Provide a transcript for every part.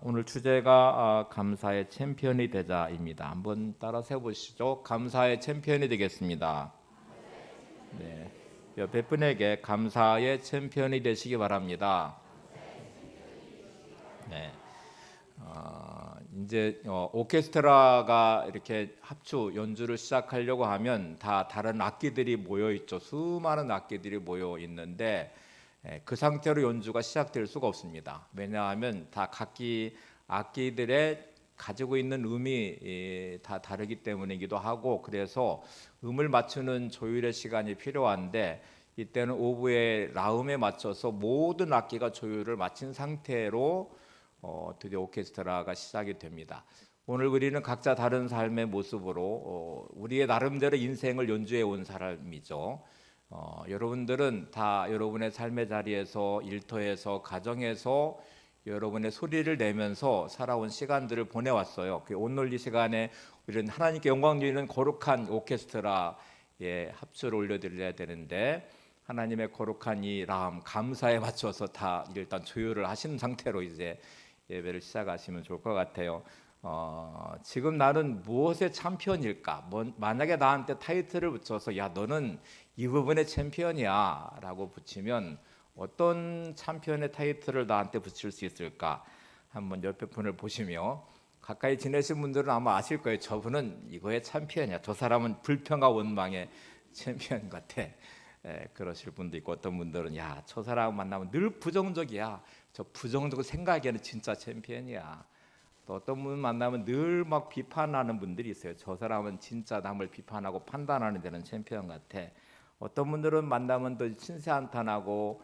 오늘 주제가 감사의 챔피언이 되자입니다. 한번 따라 세보시죠. 감사의 챔피언이 되겠습니다. 네, 옆에 분에게 감사의 챔피언이 되시기 바랍니다. 네, 이제 오케스트라가 이렇게 합주 연주를 시작하려고 하면 다 다른 악기들이 모여 있죠. 수많은 악기들이 모여 있는데 그 상태로 연주가 시작될 수가 없습니다. 왜냐하면 다 각기 악기들의 가지고 있는 음이 다 다르기 때문이기도 하고, 그래서 음을 맞추는 조율의 시간이 필요한데, 이때는 오보의 라음에 맞춰서 모든 악기가 조율을 마친 상태로 드디어 오케스트라가 시작이 됩니다. 오늘 우리는 각자 다른 삶의 모습으로 우리의 나름대로 인생을 연주해 온 사람이죠. 여러분들은 다 여러분의 삶의 자리에서, 일터에서, 가정에서 여러분의 소리를 내면서 살아온 시간들을 보내왔어요. 오늘 이 시간에 우리는 하나님께 영광 드리는 거룩한 오케스트라의 합주를 올려드려야 되는데, 하나님의 거룩한 이 라함 감사에 맞춰서 다 일단 조율을 하신 상태로 이제 예배를 시작하시면 좋을 것 같아요. 지금 나는 무엇의 챔피언일까? 만약에 나한테 타이틀을 붙여서 야 너는 이 부분의 챔피언이야 라고 붙이면 어떤 챔피언의 타이틀을 나한테 붙일 수 있을까? 한번 옆에 분을 보시며 가까이 지내신 분들은 아마 아실 거예요. 저분은 이거의 챔피언이야. 저 사람은 불평과 원망의 챔피언 같아. 그러실 분도 있고, 어떤 분들은 야 저 사람 만나면 늘 부정적이야. 저 부정적 생각에는 진짜 챔피언이야. 또 어떤 분 만나면 늘 막 비판하는 분들이 있어요. 저 사람은 진짜 남을 비판하고 판단하는 데는 챔피언 같아. 어떤 분들은 만나면 또 신세한탄하고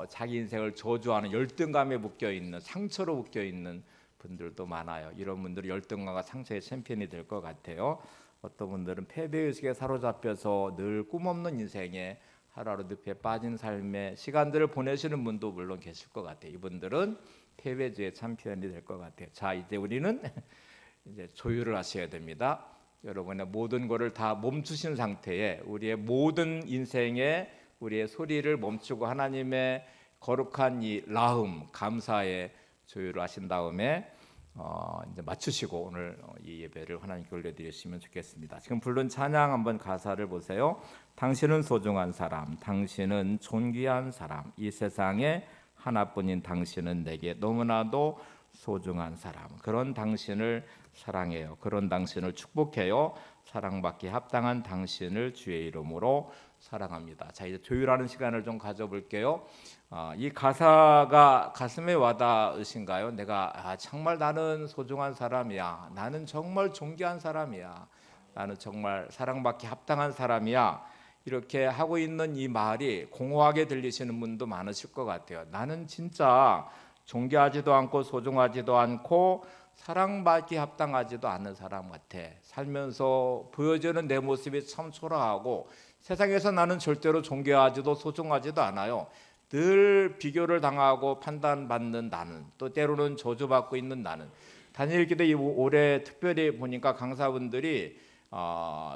자기 인생을 저주하는 열등감에 묶여 있는, 상처로 묶여 있는 분들도 많아요. 이런 분들은 열등감과 상처의 챔피언이 될 것 같아요. 어떤 분들은 패배의식에 사로잡혀서 늘 꿈없는 인생에 하루하루 늪에 빠진 삶의 시간들을 보내시는 분도 물론 계실 것 같아요. 이분들은 패배주의 챔피언이 될 것 같아요. 자, 이제 우리는 이제 조율을 하셔야 됩니다. 여러분의 모든 것을 다 멈추신 상태에 우리의 모든 인생에 우리의 소리를 멈추고 하나님의 거룩한 이 라흠 감사의 조율을 하신 다음에 이제 맞추시고 오늘 이 예배를 하나님께 올려드리시면 좋겠습니다. 지금 부른 찬양 한번 가사를 보세요. 당신은 소중한 사람, 당신은 존귀한 사람, 이 세상에 하나뿐인 당신은 내게 너무나도 소중한 사람. 그런 당신을 사랑해요. 그런 당신을 축복해요. 사랑받기 합당한 당신을 주의 이름으로 사랑합니다. 자, 이제 조율하는 시간을 좀 가져볼게요. 이 가사가 가슴에 와닿으신가요? 내가 정말 나는 소중한 사람이야. 나는 정말 존귀한 사람이야. 나는 정말 사랑받기 합당한 사람이야. 이렇게 하고 있는 이 말이 공허하게 들리시는 분도 많으실 것 같아요. 나는 진짜 존귀하지도 않고 소중하지도 않고 사랑받기 합당하지도 않은 사람 같아. 살면서 보여지는 내 모습이 참 초라하고 세상에서 나는 절대로 존귀하지도 소중하지도 않아요. 늘 비교를 당하고 판단받는 나는, 또 때로는 저주받고 있는 나는. 다니엘기도 올해 특별히 보니까 강사분들이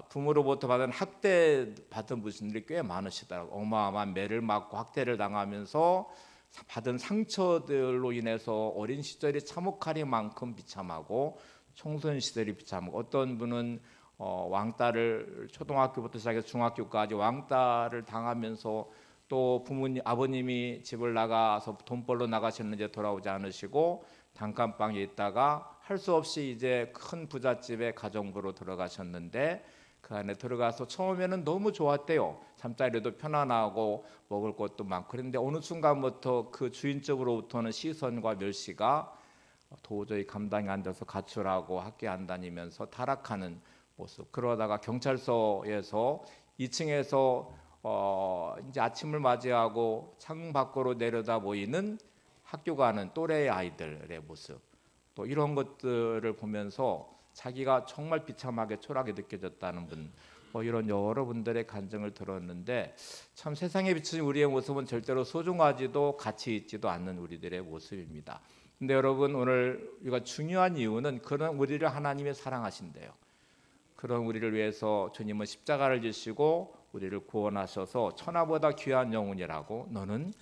부모로부터 받은 학대 받은 분들이 꽤 많으시더라고요. 어마어마한 매를 맞고 학대를 당하면서 받은 상처들로 인해서 어린 시절이 참혹하리만큼 비참하고 청소년 시절이 비참하고, 어떤 분은 왕따를 초등학교부터 시작해서 중학교까지 왕따를 당하면서 또 부모님 아버님이 집을 나가서 돈 벌러 나가셨는데 돌아오지 않으시고 단칸방에 있다가 할 수 없이 이제 큰 부잣집에 가정부로 들어가셨는데, 그 안에 들어가서 처음에는 너무 좋았대요. 잠자리도 편안하고 먹을 것도 많고. 그런데 어느 순간부터 그 주인 쪽으로부터는 시선과 멸시가 도저히 감당이 안 돼서 가출하고 학교 안 다니면서 타락하는 모습. 그러다가 경찰서에서 2층에서 이제 아침을 맞이하고 창 밖으로 내려다 보이는 학교 가는 또래의 아이들의 모습, 또 이런 것들을 보면서 자기가 정말 비참하게 초라하게 느껴졌다는 분, 이런 여러분들의 간증을 들었는데, 참 세상에 비친 우리의 모습은 절대로 소중하지도 가치 있지도 않는 우리들의 모습입니다. 근데 여러분, 오늘 우리가 중요한 이유는 그런 우리를 하나님이 사랑하신대요. 그런 우리를 위해서 주님은 십자가를 지시고 우리를 구원하셔서 천하보다 귀한 영혼이라고, 너는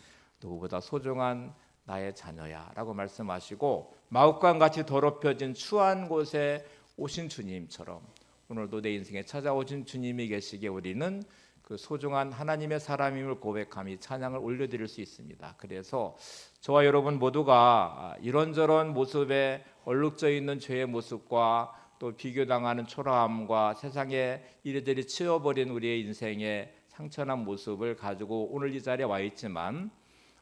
누구보다 소중한 나의 자녀야 라고 말씀하시고, 마옥과 같이 더럽혀진 추한 곳에 오신 주님처럼 오늘도 내 인생에 찾아오신 주님이 계시기에 우리는 그 소중한 하나님의 사람임을 고백하며 찬양을 올려드릴 수 있습니다. 그래서 저와 여러분 모두가 이런저런 모습에 얼룩져 있는 죄의 모습과 또 비교당하는 초라함과 세상에 이리저리 치워버린 우리의 인생의 상처난 모습을 가지고 오늘 이 자리에 와 있지만,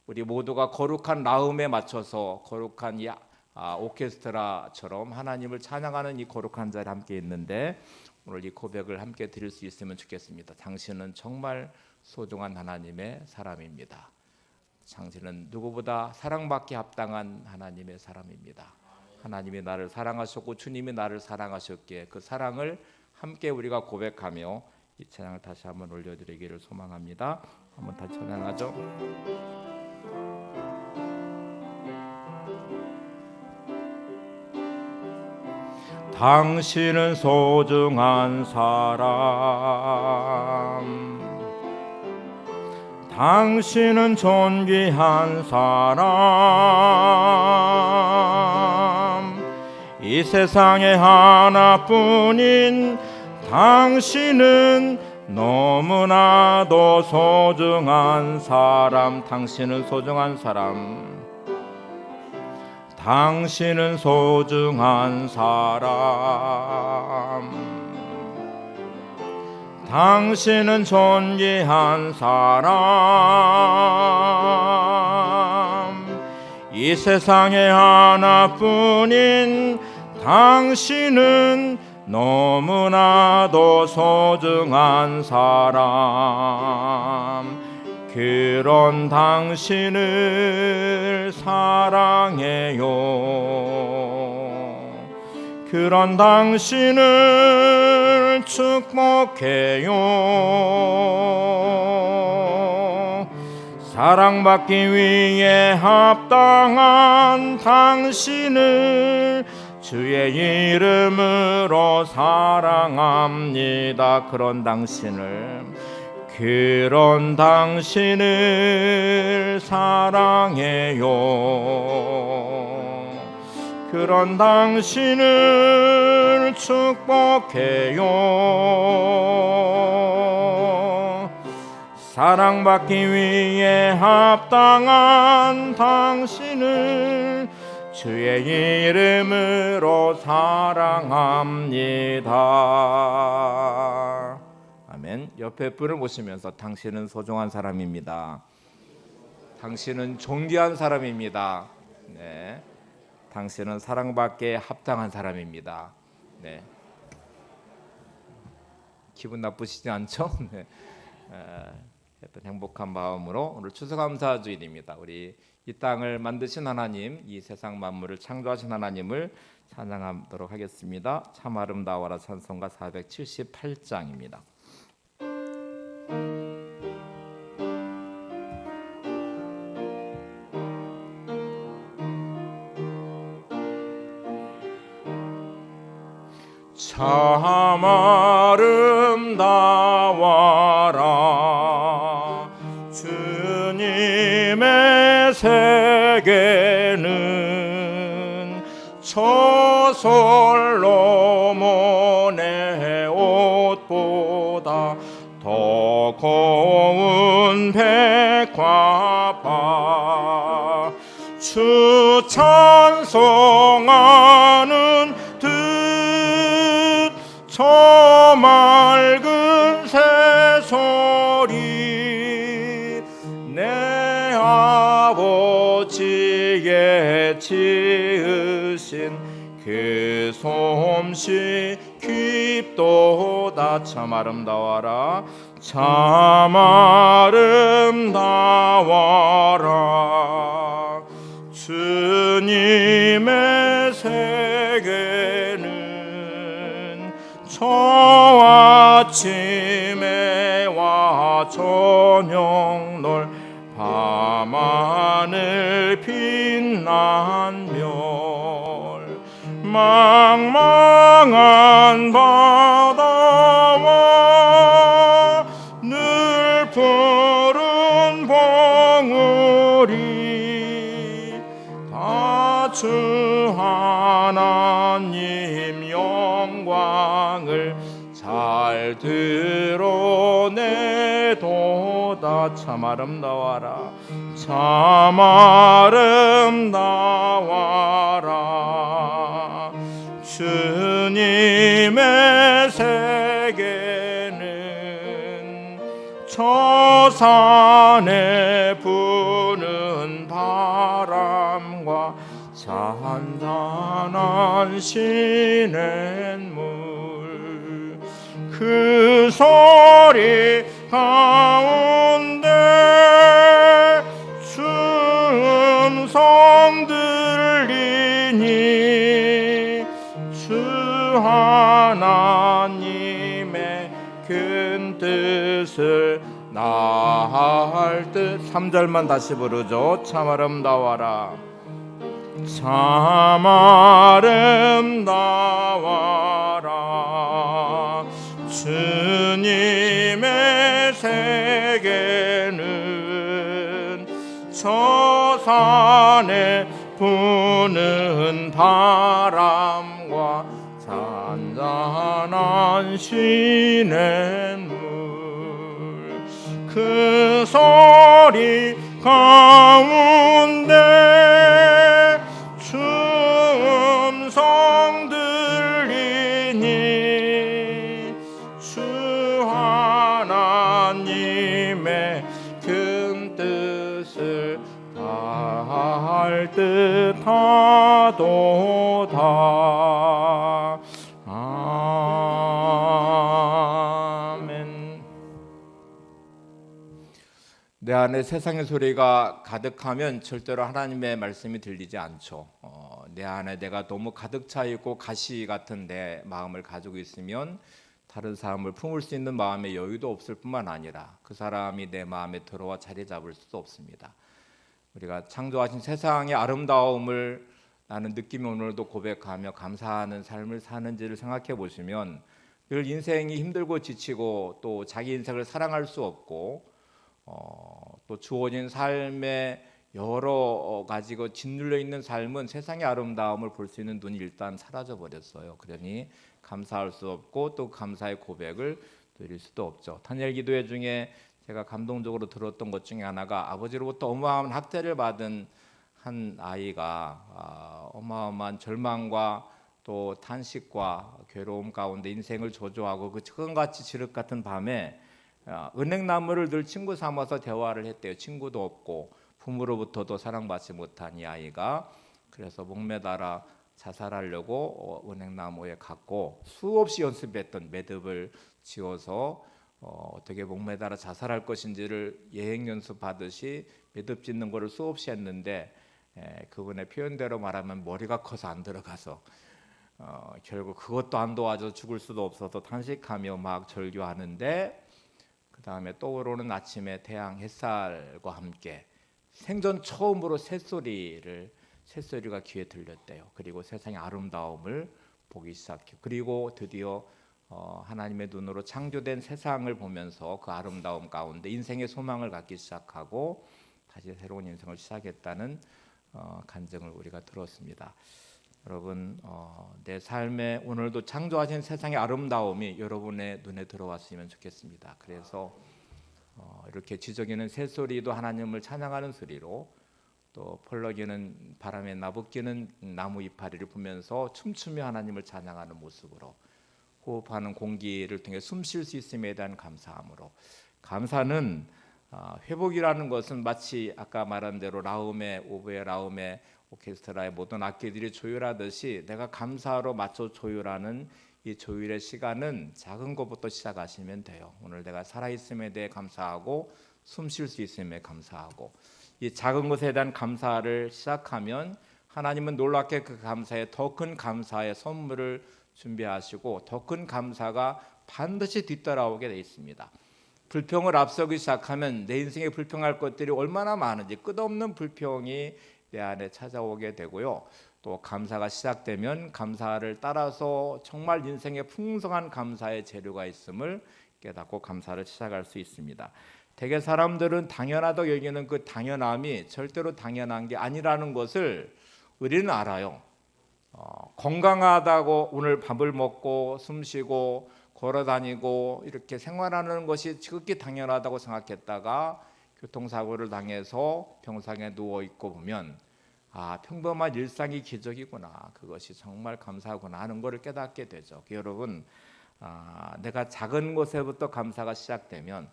우리 모두가 거룩한 라음에 맞춰서 거룩한 이 오케스트라처럼 하나님을 찬양하는 이 거룩한 자리에 함께 있는데, 오늘 이 고백을 함께 드릴 수 있으면 좋겠습니다. 당신은 정말 소중한 하나님의 사람입니다. 당신은 누구보다 사랑받기 합당한 하나님의 사람입니다. 하나님이 나를 사랑하셨고 주님이 나를 사랑하셨기에 그 사랑을 함께 우리가 고백하며 이 찬양을 다시 한번 올려드리기를 소망합니다. 한번 다시 찬양하죠. 당신은 소중한 사람, 당신은 존귀한 사람, 이 세상에 하나뿐인 당신은 너무나도 소중한 사람. 당신은 소중한 사람, 당신은 소중한 사람, 당신은 존귀한 사람, 이 세상에 하나뿐인 당신은 너무나도 소중한 사람. 그런 당신을 사랑해요. 그런 당신을 축복해요. 사랑받기 위해 합당한 당신을 주의 이름으로 사랑합니다. 그런 당신을 사랑해요. 그런 당신을 축복해요. 사랑받기 위해 합당한 당신을 주의 이름으로 사랑합니다. 아멘. 옆에 분을 보시면서 당신은 소중한 사람입니다. 당신은 존귀한 사람입니다. 네. 당신은 사랑받기에 합당한 사람입니다. 네. 기분 나쁘시지 않죠? 네. 어떤 행복한 마음으로 오늘 추수감사 주일입니다. 우리 이 땅을 만드신 하나님, 이 세상 만물을 창조하신 하나님을 찬양하도록 하겠습니다. 참 아름다워라 찬송가 478장입니다. 참 아름다워라 주님의 세계는 저 솔로몬의 옷보다 더 고운 백화바 주 찬송하는 저 맑은 새소리 내 아버지의 지으신 그 솜씨 깊도다. 참 아름다워라 참 아름다워라 주님의 세계는 저 아침에와 저녁 널 밤하늘 빛난 별 망망한 바다와 늘 푸른 봉우리 주 하나님 영광을 잘 드러내도다. 참 아름다워라, 참 아름다워라. 주님의 세계는 저 산에 부는 바람과 잔잔한 시냇물, 그 소리 가운데 음성 들리니 주 하나님의 큰 뜻을 나할 듯. 3절만 다시 부르죠. 참 아름다워라, 참 아름다워라. 주님의 세계는 저 산에 부는 바람과 잔잔한 시냇물, 그 소리 가운데 음성 들리니 주 하나님의 큰 뜻을 다할 듯하도다. 아멘. 내 안에 세상의 소리가 가득하면 절대로 하나님의 말씀이 들리지 않죠. 내 안에 내가 너무 가득 차 있고 가시 같은 내 마음을 가지고 있으면 다른 사람을 품을 수 있는 마음의 여유도 없을 뿐만 아니라 그 사람이 내 마음에 들어와 자리 잡을 수도 없습니다. 우리가 창조하신 세상의 아름다움을 나는 느끼며 오늘도 고백하며 감사하는 삶을 사는지를 생각해 보시면 늘 인생이 힘들고 지치고 또 자기 인생을 사랑할 수 없고 또 주어진 삶에 여러 가지고 짓눌려 있는 삶은 세상의 아름다움을 볼 수 있는 눈이 일단 사라져 버렸어요. 그러니 감사할 수 없고 또 감사의 고백을 드릴 수도 없죠. 다니엘 기도회 중에 제가 감동적으로 들었던 것 중에 하나가 아버지로부터 어마어마한 학대를 받은 한 아이가 어마어마한 절망과 또 탄식과 괴로움 가운데 인생을 저주하고 그 처음같이 지륵 같은 밤에 은행나무를 늘 친구 삼아서 대화를 했대요. 친구도 없고 부모로부터도 사랑받지 못한 이 아이가 그래서 목매달아 자살하려고 은행나무에 갔고 수없이 연습했던 매듭을 지어서 어떻게 목매달아 자살할 것인지를 예행 연습하듯이 매듭 짓는 것을 수없이 했는데 그분의 표현대로 말하면 머리가 커서 안 들어가서 결국 그것도 안 도와줘 죽을 수도 없어서 탄식하며 막 절규하는데 그 다음에 떠오르는 아침에 태양 햇살과 함께 생전 처음으로 새소리가 귀에 들렸대요. 그리고 세상의 아름다움을 보기 시작해요. 그리고 드디어 하나님의 눈으로 창조된 세상을 보면서 그 아름다움 가운데 인생의 소망을 갖기 시작하고 다시 새로운 인생을 시작했다는 간증을 우리가 들었습니다. 여러분 내 삶에 오늘도 창조하신 세상의 아름다움이 여러분의 눈에 들어왔으면 좋겠습니다. 그래서 이렇게 지저귀는 새소리도 하나님을 찬양하는 소리로 또 펄럭이는 바람에 나부끼는 나무 이파리를 보면서 춤추며 하나님을 찬양하는 모습으로 호흡하는 공기를 통해 숨 쉴 수 있음에 대한 감사함으로 감사는 회복이라는 것은 마치 아까 말한 대로 오보에 라움의 오케스트라의 모든 악기들이 조율하듯이 내가 감사로 맞춰 조율하는 이 조율의 시간은 작은 것부터 시작하시면 돼요. 오늘 내가 살아있음에 대해 감사하고 숨 쉴 수 있음에 감사하고 이 작은 것에 대한 감사를 시작하면 하나님은 놀랍게 그 감사에 더 큰 감사의 선물을 준비하시고 더 큰 감사가 반드시 뒤따라오게 돼 있습니다. 불평을 앞서기 시작하면 내 인생에 불평할 것들이 얼마나 많은지 끝없는 불평이 내 안에 찾아오게 되고요. 또 감사가 시작되면 감사를 따라서 정말 인생에 풍성한 감사의 재료가 있음을 깨닫고 감사를 시작할 수 있습니다. 대개 사람들은 당연하다고 여기는 그 당연함이 절대로 당연한 게 아니라는 것을 우리는 알아요. 건강하다고 오늘 밥을 먹고 숨쉬고 걸어다니고 이렇게 생활하는 것이 지극히 당연하다고 생각했다가 교통사고를 당해서 병상에 누워 있고 보면 평범한 일상이 기적이구나, 그것이 정말 감사하구나 하는 것을 깨닫게 되죠. 여러분, 내가 작은 것에부터 감사가 시작되면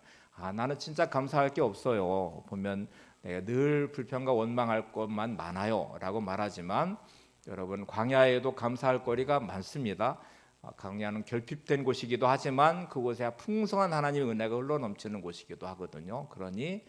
나는 진짜 감사할 게 없어요. 보면 내가 늘 불평과 원망할 것만 많아요 라고 말하지만, 여러분, 광야에도 감사할 거리가 많습니다. 광야는 결핍된 곳이기도 하지만 그곳에 풍성한 하나님의 은혜가 흘러넘치는 곳이기도 하거든요. 그러니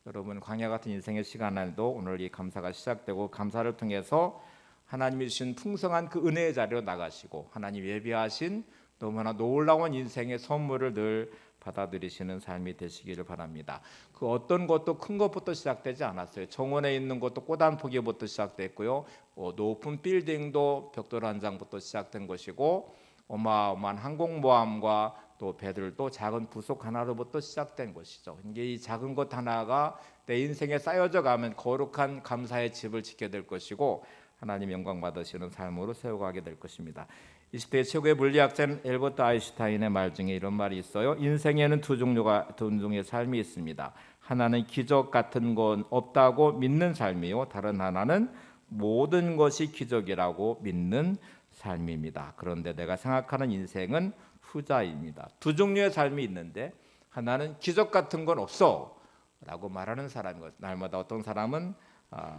여러분, 광야 같은 인생의 시간에도 오늘 이 감사가 시작되고, 감사를 통해서 하나님이 주신 풍성한 그 은혜의 자리로 나가시고 하나님 예비하신 너무나 놀라운 인생의 선물을 늘 받아들이시는 삶이 되시기를 바랍니다. 그 어떤 것도 큰 것부터 시작되지 않았어요. 정원에 있는 것도 꽃 한 포기부터 시작됐고요. 높은 빌딩도 벽돌 한 장부터 시작된 것이고, 어마어마한 항공모함과 또 배들도 작은 부속 하나로부터 시작된 것이죠. 이게 이 작은 것 하나가 내 인생에 쌓여져 가면 거룩한 감사의 집을 짓게 될 것이고, 하나님 영광 받으시는 삶으로 세워가게 될 것입니다. 20세기 최고의 물리학자인 엘버트 아인슈타인의 말 중에 이런 말이 있어요. 인생에는 두 종류의 삶이 있습니다. 하나는 기적 같은 건 없다고 믿는 삶이요, 다른 하나는 모든 것이 기적이라고 믿는 삶입니다. 그런데 내가 생각하는 인생은 후자입니다. 두 종류의 삶이 있는데, 하나는 기적 같은 건 없어 라고 말하는 사람이고, 날마다 어떤 사람은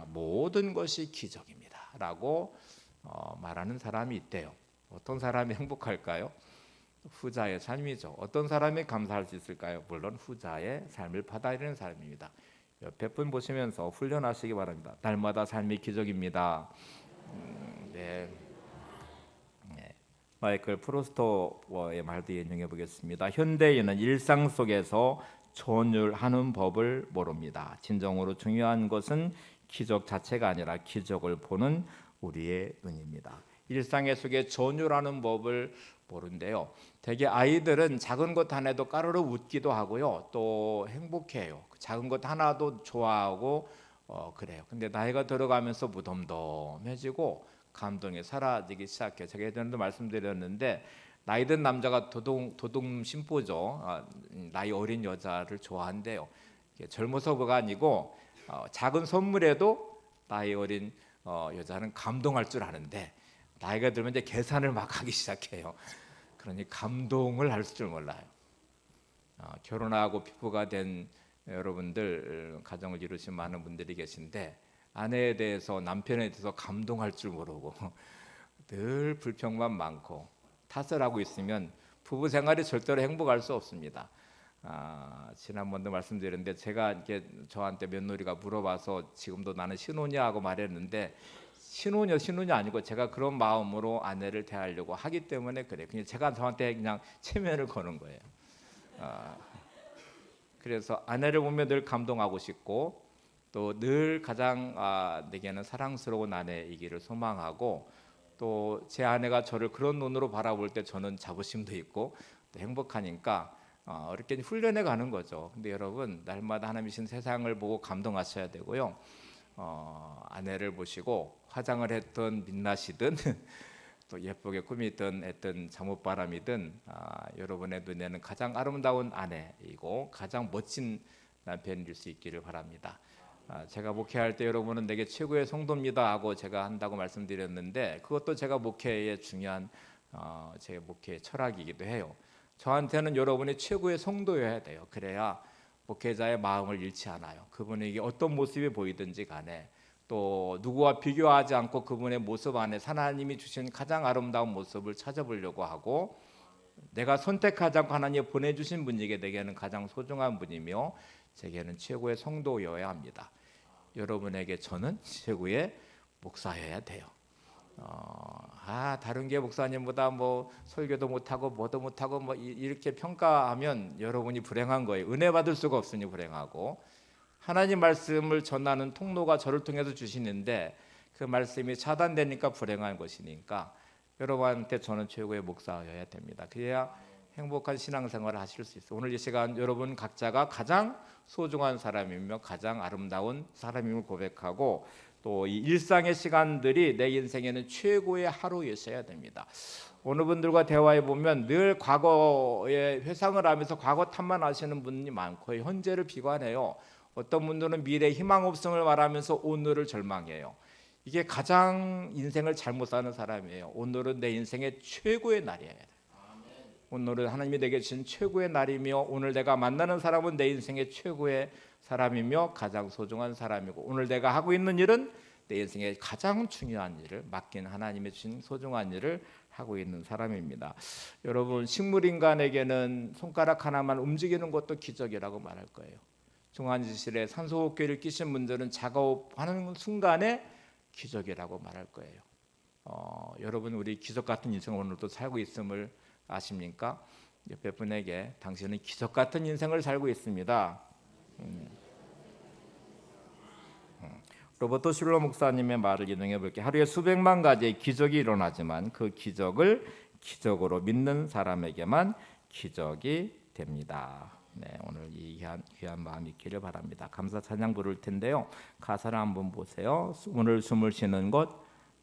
모든 것이 기적입니다 라고 말하는 사람이 있대요. 어떤 사람이 행복할까요? 후자의 삶이죠. 어떤 사람이 감사할 수 있을까요? 물론 후자의 삶을 받아들이는 삶입니다. 옆에 분 보시면서 훈련하시기 바랍니다. 날마다 삶이 기적입니다. 네. 마이클 프로스터의 말도 인용해 보겠습니다. 현대인은 일상 속에서 전율하는 법을 모릅니다. 진정으로 중요한 것은 기적 자체가 아니라 기적을 보는 우리의 눈입니다. 일상의 속에 전율하는 법을 모른대요. 대개 아이들은 작은 것 하나도 까르르 웃기도 하고요, 또 행복해요. 작은 것 하나도 좋아하고 그래요. 근데 나이가 들어가면서 무덤덤해지고 감동이 사라지기 시작해요. 제가 예전에도 말씀드렸는데, 나이 든 남자가 도둑 심보죠. 나이 어린 여자를 좋아한대요. 젊어서가 아니고 작은 선물에도 나이 어린 여자는 감동할 줄 아는데, 나이가 들면 이제 계산을 막 하기 시작해요. 그러니 감동을 할 줄 몰라요. 결혼하고 피부가 된 여러분들, 가정을 이루신 많은 분들이 계신데, 아내에 대해서, 남편에 대해서 감동할 줄 모르고 늘 불평만 많고 탓을 하고 있으면 부부 생활이 절대로 행복할 수 없습니다. 지난번도 말씀드렸는데, 제가 이렇게 저한테 며느리가 물어봐서 지금도 나는 신혼이야 하고 말했는데, 신혼이 아니고 제가 그런 마음으로 아내를 대하려고 하기 때문에 그래요. 그냥 제가 저한테 그냥 체면을 거는 거예요. 그래서 아내를 보면 늘 감동하고 싶고, 또 늘 가장 내게는 사랑스러운 아내이기를 소망하고, 또 제 아내가 저를 그런 눈으로 바라볼 때 저는 자부심도 있고 또 행복하니까 이렇게 훈련해 가는 거죠. 근데 여러분, 날마다 하나님이신 세상을 보고 감동하셔야 되고요. 아내를 보시고 화장을 했던 민낯이든 또 예쁘게 꾸미던 했던 잠옷바람이든 여러분의 눈에는 가장 아름다운 아내이고 가장 멋진 남편일 수 있기를 바랍니다. 제가 목회할 때 여러분은 내게 최고의 성도입니다 하고 제가 한다고 말씀드렸는데, 그것도 제가 목회의 중요한 제 목회의 철학이기도 해요. 저한테는 여러분이 최고의 성도여야 돼요. 그래야 목회자의 마음을 잃지 않아요. 그분에게 어떤 모습이 보이든지 간에, 또 누구와 비교하지 않고 그분의 모습 안에 하나님이 주신 가장 아름다운 모습을 찾아보려고 하고, 내가 선택하지 않고 하나님이 보내주신 분에게 내게는 가장 소중한 분이며 제게는 최고의 성도여야 합니다. 여러분에게 저는 최고의 목사여야 돼요. 다른 게 목사님보다 뭐 설교도 못하고 뭐도 못하고 뭐 이렇게 평가하면 여러분이 불행한 거예요. 은혜 받을 수가 없으니 불행하고, 하나님 말씀을 전하는 통로가 저를 통해서 주시는데 그 말씀이 차단되니까 불행한 것이니까, 여러분한테 저는 최고의 목사여야 됩니다. 그래야 행복한 신앙생활을 하실 수 있어요. 오늘 이 시간 여러분 각자가 가장 소중한 사람이며 가장 아름다운 사람임을 고백하고, 또 이 일상의 시간들이 내 인생에는 최고의 하루였어야 됩니다. 어느 분들과 대화해 보면 늘 과거에 회상을 하면서 과거 탓만 하시는 분이 많고 현재를 비관해요. 어떤 분들은 미래 희망 없음을 말하면서 오늘을 절망해요. 이게 가장 인생을 잘못 사는 사람이에요. 오늘은 내 인생의 최고의 날이에요. 오늘은 하나님이 내게 주신 최고의 날이며 오늘 내가 만나는 사람은 내 인생의 최고의 사람이며 가장 소중한 사람이고 오늘 내가 하고 있는 일은 내 인생의 가장 중요한 일을 맡긴 하나님의 주신 소중한 일을 하고 있는 사람입니다. 여러분 식물인간에게는 손가락 하나만 움직이는 것도 기적이라고 말할 거예요. 중환지실에 산소호흡기를 끼신 분들은 작업하는 순간에 기적이라고 말할 거예요. 여러분 우리 기적 같은 인생을 오늘도 살고 있음을 아십니까? 옆에 분에게 당신은 기적 같은 인생을 살고 있습니다. 로버트 슐러 목사님의 말을 인용해 볼게요. 하루에 수백만 가지의 기적이 일어나지만 그 기적을 기적으로 믿는 사람에게만 기적이 됩니다. 네, 오늘 이 귀한 마음 있기를 바랍니다. 감사 찬양 부를 텐데요. 가사를 한번 보세요. 오늘 숨을 쉬는 것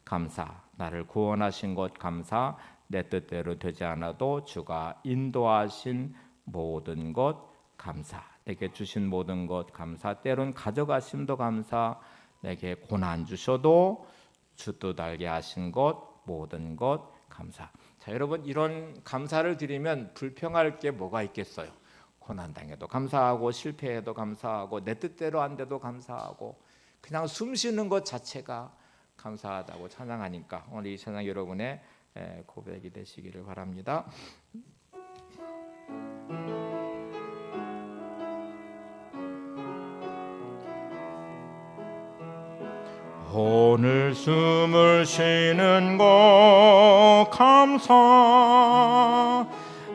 감사, 나를 구원하신 것 감사, 내 뜻대로 되지 않아도 주가 인도하신 모든 것 감사, 내게 주신 모든 것 감사, 때론 가져가심도 감사, 내게 고난 주셔도 주 뜻 알게 하신 것 모든 것 감사. 자, 여러분 이런 감사를 드리면 불평할 게 뭐가 있겠어요? 고난 당해도 감사하고 실패해도 감사하고 내 뜻대로 안 돼도 감사하고 그냥 숨 쉬는 것 자체가 감사하다고 찬양하니까 오늘 이 찬양 여러분의 고백이 되시기를 바랍니다. 오늘 숨을 쉬는 것 감사,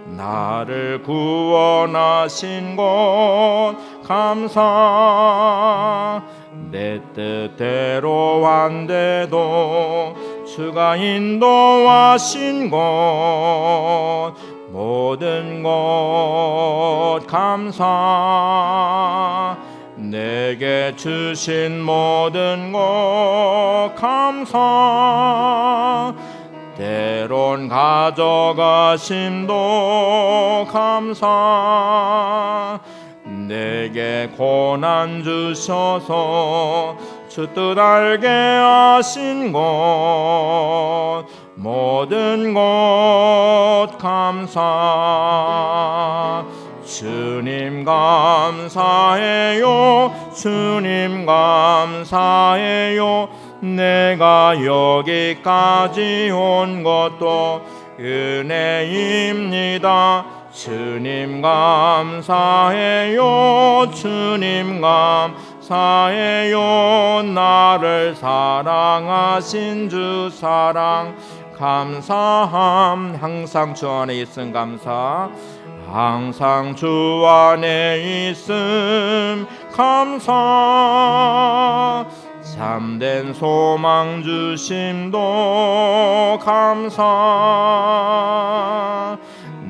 나를 구원하신 것 감사, 내 뜻대로 안 돼도 주가 인도하신 것 모든 것 감사, 내게 주신 모든 것 감사, 때론 가져가심도 감사, 내게 고난 주셔서 주 뜻 알게 하신 것 모든 것 감사, 주님 감사해요, 주님 감사해요, 내가 여기까지 온 것도 은혜입니다. 주님 감사해요, 주님 감사해요, 나를 사랑하신 주 사랑 감사함, 항상 주 안에 있음 감사, 항상 주 안에 있음 감사, 참된 소망 주심도 감사,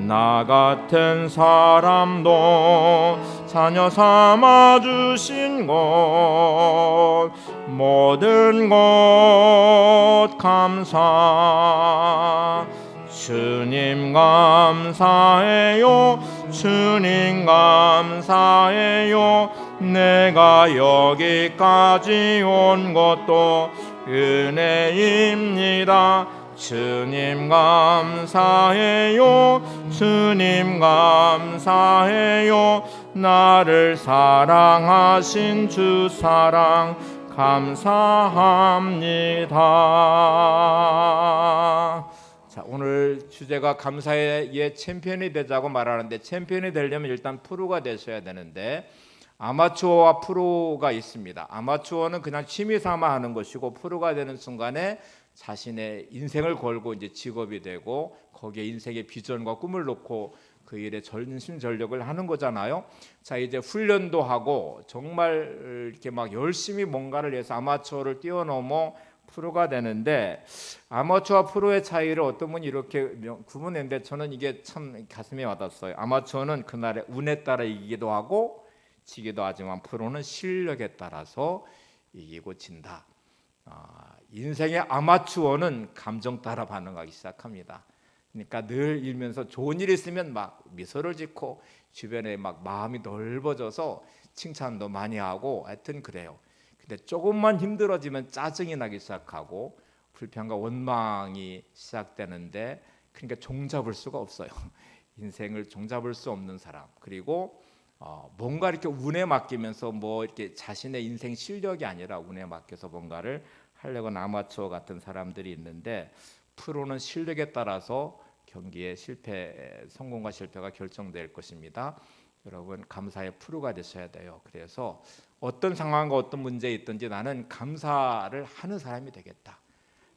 나 같은 사람도 자녀 삼아 주신 것 모든 것 감사, 주님 감사해요, 주님 감사해요, 내가 여기까지 온 것도 은혜입니다. 주님 감사해요, 주님 감사해요, 나를 사랑하신 주 사랑 감사합니다. 자, 오늘 주제가 감사의 챔피언이 되자고 말하는데 챔피언이 되려면 일단 프로가 되셔야 되는데 아마추어와 프로가 있습니다. 아마추어는 그냥 취미 삼아 하는 것이고 프로가 되는 순간에 자신의 인생을 걸고 이제 직업이 되고 거기에 인생의 비전과 꿈을 놓고 그 일에 전심전력을 하는 거잖아요. 자, 이제 훈련도 하고 정말 이렇게 막 열심히 뭔가를 해서 아마추어를 뛰어넘어 프로가 되는데 아마추어와 프로의 차이를 어떤 분이 이렇게 구분했는데 저는 이게 참 가슴에 와닿았어요. 아마추어는 그날의 운에 따라 이기기도 하고 지기도 하지만 프로는 실력에 따라서 이기고 진다. 인생의 아마추어는 감정 따라 반응하기 시작합니다. 그러니까 늘 일면서 좋은 일 있으면 막 미소를 짓고 주변에 막 마음이 넓어져서 칭찬도 많이 하고 하여튼 그래요. 근데 조금만 힘들어지면 짜증이 나기 시작하고 불평과 원망이 시작되는데, 그러니까 종잡을 수가 없어요. 인생을 종잡을 수 없는 사람. 그리고 뭔가 이렇게 운에 맡기면서 뭐 이렇게 자신의 인생 실력이 아니라 운에 맡겨서 뭔가를 하려고 하는 아마추어 같은 사람들이 있는데, 프로는 실력에 따라서 경기의 성공과 실패가 결정될 것입니다. 여러분 감사의 프로가 되셔야 돼요. 그래서 어떤 상황과 어떤 문제에 있든지 나는 감사를 하는 사람이 되겠다.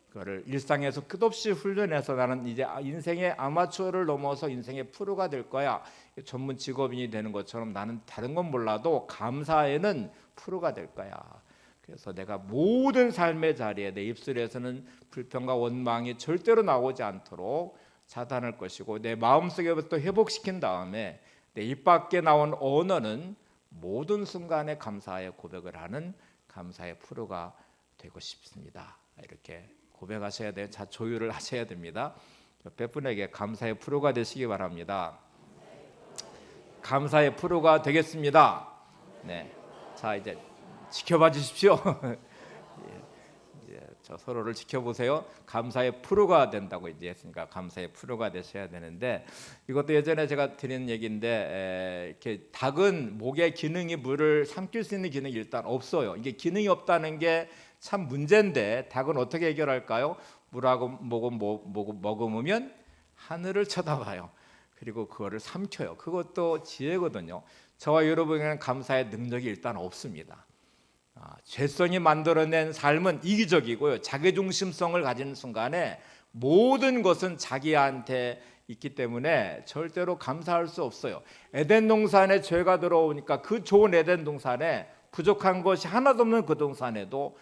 그거를 일상에서 끝없이 훈련해서 나는 이제 인생의 아마추어를 넘어서 인생의 프로가 될 거야. 전문 직업인이 되는 것처럼 나는 다른 건 몰라도 감사에는 프로가 될 거야. 그래서 내가 모든 삶의 자리에 내 입술에서는 불평과 원망이 절대로 나오지 않도록 차단할 것이고, 내 마음속에부터 회복시킨 다음에 내 입 밖에 나온 언어는 모든 순간에 감사의 고백을 하는 감사의 프로가 되고 싶습니다. 이렇게 고백하셔야 돼요. 자, 조율을 하셔야 됩니다. 옆에 분에게 감사의 프로가 되시기 바랍니다. 감사의 프로가 되겠습니다. 네. 자, 이제 지켜봐 주십시오. 저 서로를 지켜보세요. 감사의 프로가 된다고 이제 했으니까 감사의 프로가 되셔야 되는데, 이것도 예전에 제가 드린 얘기인데, 이렇게 닭은 목의 기능이 물을 삼킬 수 있는 기능이 일단 없어요. 이게 기능이 없다는 게 참 문제인데, 닭은 어떻게 해결할까요? 물하고 먹으면 하늘을 쳐다봐요. 그리고 그거를 삼켜요. 그것도 지혜거든요. 저와 여러분에게는 감사의 능력이 일단 없습니다. 죄성이 만들어낸 삶은 이기적이고요. 자기중심성을 가진 순간에 모든 것은 자기한테 있기 때문에 절대로 감사할 수 없어요. 에덴 동산에 죄가 들어오니까 그 좋은 에덴 동산에 부족한 것이 하나도 없는 그 동산에도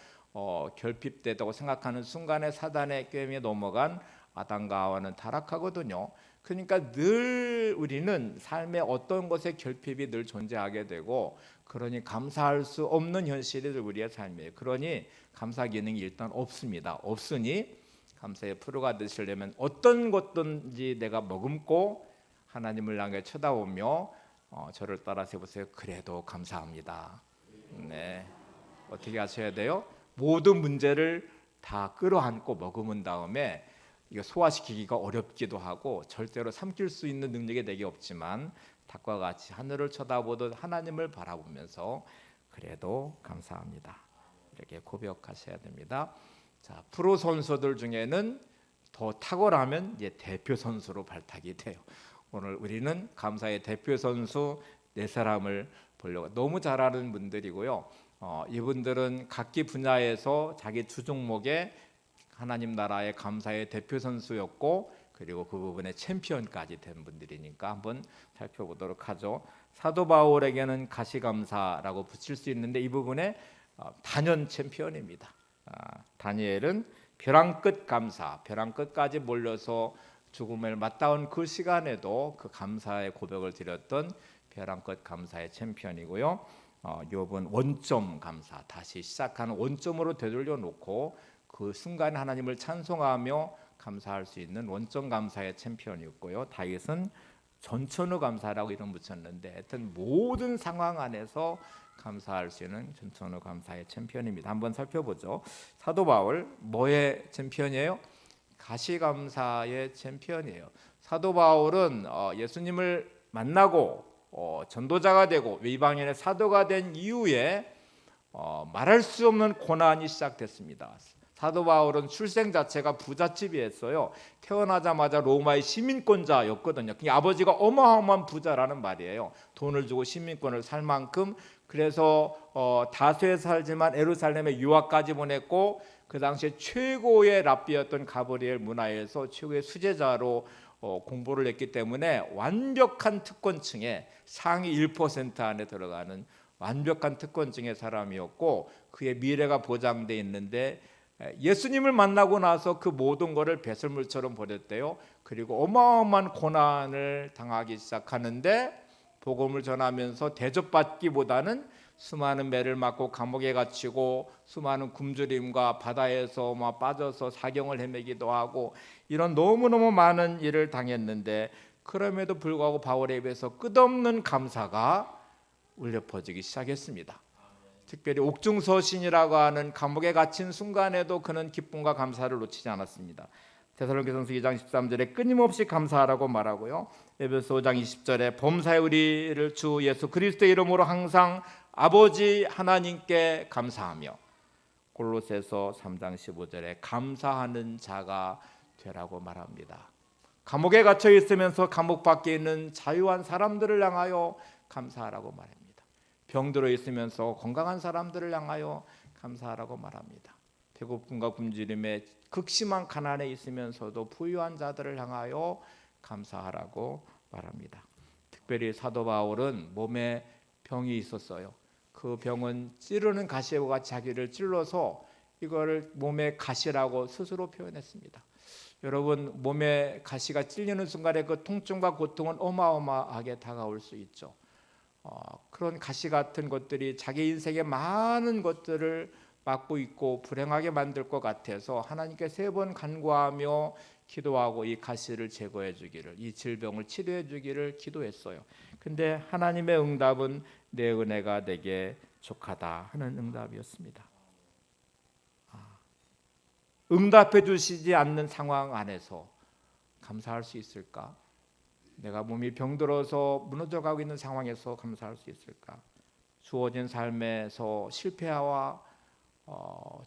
결핍되다고 생각하는 순간에 사단의 꾀임에 넘어간 아담과 하와는 타락하거든요. 그러니까 늘 우리는 삶의 어떤 것에 결핍이 늘 존재하게 되고, 그러니 감사할 수 없는 현실이 우리의 삶이에요. 그러니 감사 기능이 일단 없습니다. 없으니 감사의 프로가 되시려면 어떤 것든지 내가 머금고 하나님을 향해 쳐다보며 저를 따라서 해보세요. 그래도 감사합니다. 네, 어떻게 하셔야 돼요? 모든 문제를 다 끌어안고 머금은 다음에, 이거 소화시키기가 어렵기도 하고 절대로 삼킬 수 있는 능력이 내게 없지만 닭과 같이 하늘을 쳐다보듯 하나님을 바라보면서 그래도 감사합니다. 이렇게 고백하셔야 됩니다. 자, 프로 선수들 중에는 더 탁월하면 이제 대표 선수로 발탁이 돼요. 오늘 우리는 감사의 대표 선수 네 사람을 보려고, 너무 잘하는 분들이고요. 이분들은 각기 분야에서 자기 주 종목에 하나님 나라의 감사의 대표 선수였고, 그리고 그 부분에 챔피언까지 된 분들이니까 한번 살펴보도록 하죠. 사도 바울에게는 가시감사라고 붙일 수 있는데, 이 부분에 단연 챔피언입니다. 다니엘은 벼랑 끝 감사, 벼랑 끝까지 몰려서 죽음을 맞닿은 그 시간에도 그 감사의 고백을 드렸던 벼랑 끝 감사의 챔피언이고요. 욥은 원점 감사, 다시 시작하는 원점으로 되돌려 놓고 그 순간에 하나님을 찬송하며 감사할 수 있는 원점 감사의 챔피언이었고요. 다윗은 전천후 감사라고 이름 붙였는데, 하여튼 모든 상황 안에서 감사할 수 있는 전천후 감사의 챔피언입니다. 한번 살펴보죠. 사도 바울 뭐의 챔피언이에요? 가시감사의 챔피언이에요. 사도 바울은 예수님을 만나고 전도자가 되고 이방인의 사도가 된 이후에 말할 수 없는 고난이 시작됐습니다. 사도 바울은 출생 자체가 부잣집이었어요. 태어나자마자 로마의 시민권자였거든요. 아버지가 어마어마한 부자라는 말이에요. 돈을 주고 시민권을 살 만큼. 그래서 다소에 살지만 예루살렘에 유학까지 보냈고, 그 당시에 최고의 랍비였던 가브리엘 문화에서 최고의 수제자로 공부를 했기 때문에 완벽한 특권층에 상위 1% 안에 들어가는 완벽한 특권층의 사람이었고, 그의 미래가 보장돼 있는데, 예수님을 만나고 나서 그 모든 것을 배설물처럼 버렸대요. 그리고 어마어마한 고난을 당하기 시작하는데, 복음을 전하면서 대접받기보다는 수많은 매를 맞고 감옥에 갇히고 수많은 굶주림과 바다에서 빠져서 사경을 헤매기도 하고 이런 너무너무 많은 일을 당했는데 그럼에도 불구하고 바울의 입에서 끝없는 감사가 울려 퍼지기 시작했습니다. 특별히 옥중서신이라고 하는 감옥에 갇힌 순간에도 그는 기쁨과 감사를 놓치지 않았습니다. 데살로니가전서 2장 13절에 끊임없이 감사하라고 말하고요. 에베소 5장 20절에 범사에 우리를 주 예수 그리스도의 이름으로 항상 아버지 하나님께 감사하며 골로새서 3장 15절에 감사하는 자가 되라고 말합니다. 감옥에 갇혀 있으면서 감옥 밖에 있는 자유한 사람들을 향하여 감사하라고 말합니다. 병들어 있으면서 건강한 사람들을 향하여 감사하라고 말합니다. 배고픔과 굶주림에 극심한 가난에 있으면서도 부유한 자들을 향하여 감사하라고 말합니다. 특별히 사도 바울은 몸에 병이 있었어요. 그 병은 찌르는 가시와 자기를 찔러서 이거를 몸의 가시라고 스스로 표현했습니다. 여러분, 몸에 가시가 찔리는 순간에 그 통증과 고통은 어마어마하게 다가올 수 있죠. 그런 가시 같은 것들이 자기 인생의 많은 것들을 막고 있고 불행하게 만들 것 같아서 하나님께 3번 간구하며 기도하고 이 가시를 제거해 주기를, 이 질병을 치료해 주기를 기도했어요. 근데 하나님의 응답은 내 은혜가 내게 족하다 하는 응답이었습니다. 응답해 주시지 않는 상황 안에서 감사할 수 있을까? 내가 몸이 병들어서 무너져가고 있는 상황에서 감사할 수 있을까? 주어진 삶에서 실패와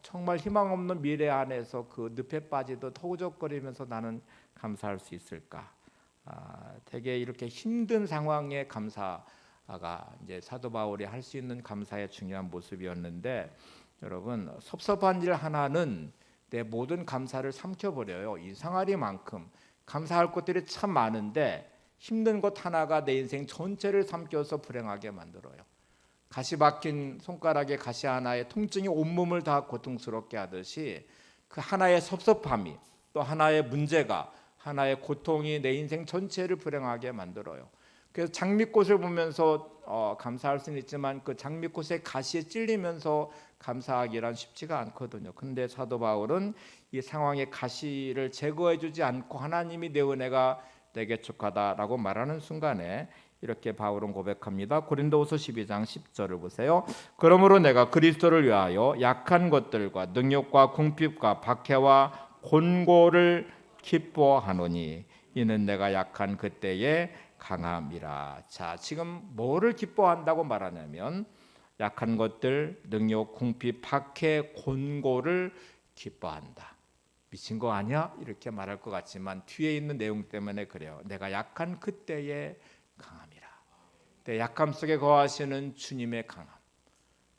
정말 희망 없는 미래 안에서 그 늪에 빠지듯 허우적거리면서 나는 감사할 수 있을까? 되게 이렇게 힘든 상황에 감사가 이제 사도 바울이 할 수 있는 감사의 중요한 모습이었는데, 여러분, 섭섭한 일 하나는 내 모든 감사를 삼켜버려요. 이 상아리만큼 감사할 것들이 참 많은데 힘든 것 하나가 내 인생 전체를 삼켜서 불행하게 만들어요. 가시 박힌 손가락에 가시 하나의 통증이 온몸을 다 고통스럽게 하듯이 그 하나의 섭섭함이, 또 하나의 문제가, 하나의 고통이 내 인생 전체를 불행하게 만들어요. 그래서 장미꽃을 보면서 감사할 수는 있지만 그 장미꽃의 가시에 찔리면서 감사하기란 쉽지가 않거든요. 그런데 사도 바울은 이 상황의 가시를 제거해 주지 않고 하나님이 내 은혜가 내게 족하다라고 말하는 순간에 이렇게 바울은 고백합니다. 고린도후서 12장 10절을 보세요. 그러므로 내가 그리스도를 위하여 약한 것들과 능욕과 궁핍과 박해와 곤고를 기뻐하노니 이는 내가 약한 그때에 강함이라. 자, 지금 뭐를 기뻐한다고 말하냐면 약한 것들, 능욕, 궁핍, 박해, 곤고를 기뻐한다. 미친 거 아니야? 이렇게 말할 것 같지만 뒤에 있는 내용 때문에 그래요. 내가 약한 그때의 강함이라. 내 약함 속에 거하시는 주님의 강함,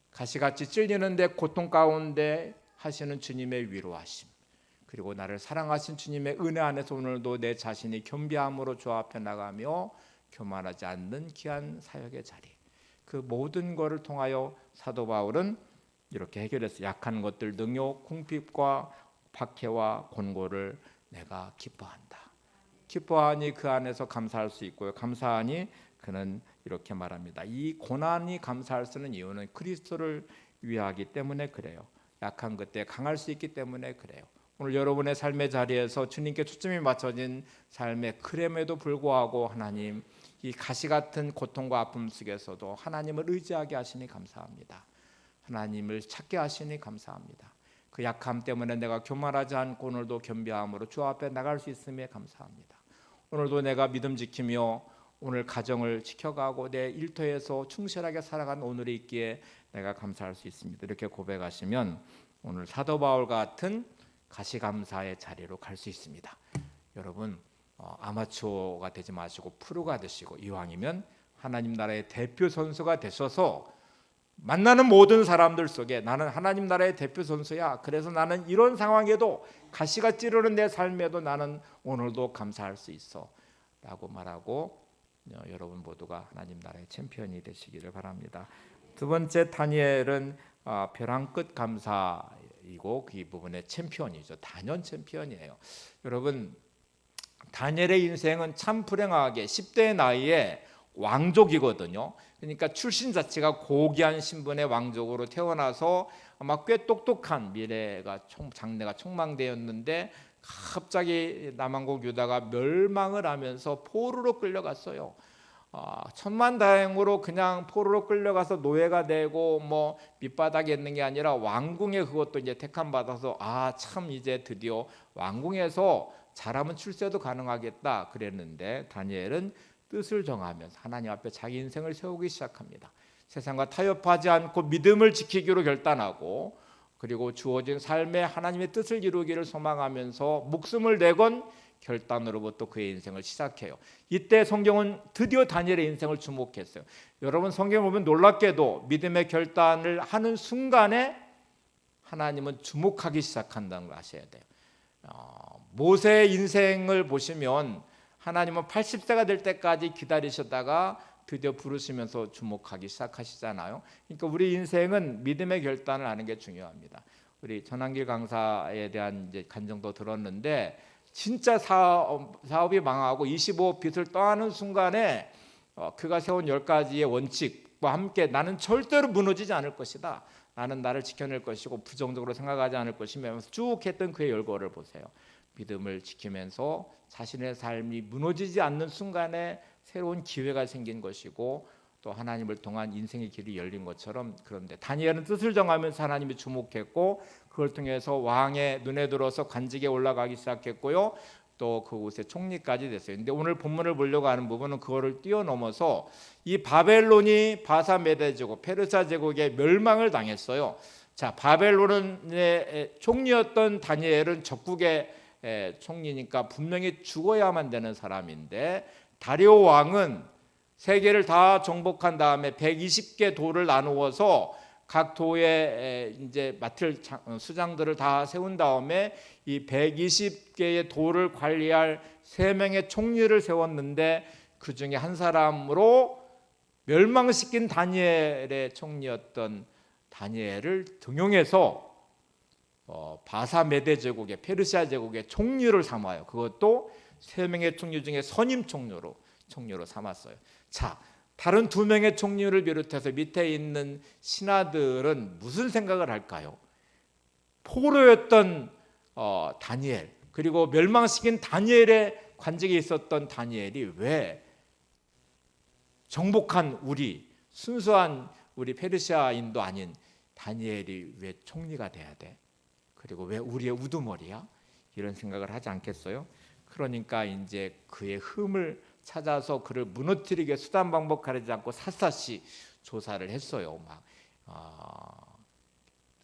가시같이 찔리는데 고통 가운데 하시는 주님의 위로하심, 그리고 나를 사랑하신 주님의 은혜 안에서 오늘도 내 자신이 겸비함으로 주 앞에 나가며 교만하지 않는 귀한 사역의 자리, 그 모든 것을 통하여 사도 바울은 이렇게 해결했어요. 약한 것들, 능욕, 궁핍과 박해와 곤고를 내가 기뻐한다. 기뻐하니 그 안에서 감사할 수 있고요. 감사하니 그는 이렇게 말합니다. 이 고난이 감사할 수 있는 이유는 그리스도를 위하기 때문에 그래요. 약한 그때 강할 수 있기 때문에 그래요. 오늘 여러분의 삶의 자리에서 주님께 초점이 맞춰진 삶에 그럼에도 불구하고 하나님, 이 가시 같은 고통과 아픔 속에서도 하나님을 의지하게 하시니 감사합니다. 하나님을 찾게 하시니 감사합니다. 그 약함 때문에 내가 교만하지 않고 오늘도 겸비함으로 주 앞에 나갈 수 있음에 감사합니다. 오늘도 내가 믿음 지키며 오늘 가정을 지켜가고 내 일터에서 충실하게 살아가는 오늘이 있기에 내가 감사할 수 있습니다. 이렇게 고백하시면 오늘 사도 바울 같은 가시감사의 자리로 갈 수 있습니다. 여러분, 아마추어가 되지 마시고 프로가 되시고 이왕이면 하나님 나라의 대표 선수가 되셔서 만나는 모든 사람들 속에 나는 하나님 나라의 대표 선수야. 그래서 나는 이런 상황에도 가시가 찌르는 내 삶에도 나는 오늘도 감사할 수 있어 라고 말하고 여러분 모두가 하나님 나라의 챔피언이 되시기를 바랍니다. 두 번째, 다니엘은 벼랑 끝 감사이고 그 부분의 챔피언이죠. 단연 챔피언이에요. 여러분, 다니엘의 인생은 참 불행하게 10대 나이에 왕족이거든요. 그러니까 출신 자체가 고귀한 신분의 왕족으로 태어나서 아마 꽤 똑똑한 미래가 장래가 촉망되었는데 갑자기 남왕국 유다가 멸망을 하면서 포로로 끌려갔어요. 천만다행으로 그냥 포로로 끌려가서 노예가 되고 뭐 밑바닥에 있는 게 아니라 왕궁에 그것도 이제 택함 받아서 참 이제 드디어 왕궁에서 잘하면 출세도 가능하겠다 그랬는데 다니엘은 뜻을 정하면서 하나님 앞에 자기 인생을 세우기 시작합니다. 세상과 타협하지 않고 믿음을 지키기로 결단하고 그리고 주어진 삶에 하나님의 뜻을 이루기를 소망하면서 목숨을 내건 결단으로부터 그의 인생을 시작해요. 이때 성경은 드디어 다니엘의 인생을 주목했어요. 여러분 성경 보면 놀랍게도 믿음의 결단을 하는 순간에 하나님은 주목하기 시작한다는 걸 아셔야 돼요. 모세의 인생을 보시면 하나님은 80세가 될 때까지 기다리셨다가 드디어 부르시면서 주목하기 시작하시잖아요. 그러니까 우리 인생은 믿음의 결단을 하는 게 중요합니다. 우리 전한길 강사에 대한 이제 간증도 들었는데 진짜 사업이 망하고 25억 빚을 떠안은 순간에 그가 세운 10가지의 원칙과 함께 나는 절대로 무너지지 않을 것이다. 나는 나를 지켜낼 것이고 부정적으로 생각하지 않을 것이며 쭉 했던 그의 열거를 보세요. 믿음을 지키면서 자신의 삶이 무너지지 않는 순간에 새로운 기회가 생긴 것이고 또 하나님을 통한 인생의 길이 열린 것처럼 그런데 다니엘은 뜻을 정하면서 하나님이 주목했고 그걸 통해서 왕의 눈에 들어서 관직에 올라가기 시작했고요. 또 그곳에 총리까지 됐어요. 근데 오늘 본문을 보려고 하는 부분은 그거를 뛰어넘어서 이 바벨론이 바사메대 제국, 페르시아 제국의 멸망을 당했어요. 자, 바벨론의 총리였던 다니엘은 적국의 총리니까 분명히 죽어야만 되는 사람인데 다리오 왕은 세계를 다 정복한 다음에 120개 도를 나누어서 각 도에 이제 맡을 수장들을 다 세운 다음에 이 120개의 도를 관리할 3명의 총리를 세웠는데 그 중에 한 사람으로 멸망시킨 다니엘의 총리였던 다니엘을 등용해서 바사메대 제국의 페르시아 제국의 총리를 삼아요. 그것도 3명의 총리 중에 선임 총리로 삼았어요. 자, 다른 2명의 총리를 비롯해서 밑에 있는 신하들은 무슨 생각을 할까요? 포로였던 다니엘 그리고 멸망시킨 다니엘의 관직에 있었던 다니엘이 왜 정복한 순수한 우리 페르시아인도 아닌 다니엘이 왜 총리가 돼야 돼? 그리고 왜 우리의 우두머리야? 이런 생각을 하지 않겠어요? 그러니까 이제 그의 흠을 찾아서 그를 무너뜨리게 수단 방법 가리지 않고 샅샅이 조사를 했어요.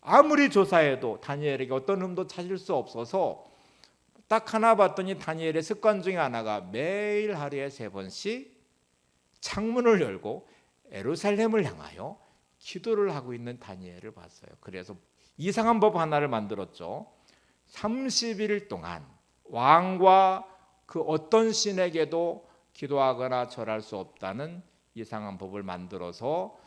아무리 조사해도 다니엘에게 어떤 흠도 찾을 수 없어서 딱 하나 봤더니 다니엘의 습관 중에 하나가 매일 하루에 3번씩 창문을 열고 예루살렘을 향하여 기도를 하고 있는 다니엘을 봤어요. 그래서 이상한 법 하나를 만들었죠. 30일 동안 왕과 그 어떤 신에게도 기도하거나 절할 수 없다는 이상한 법을 만들어서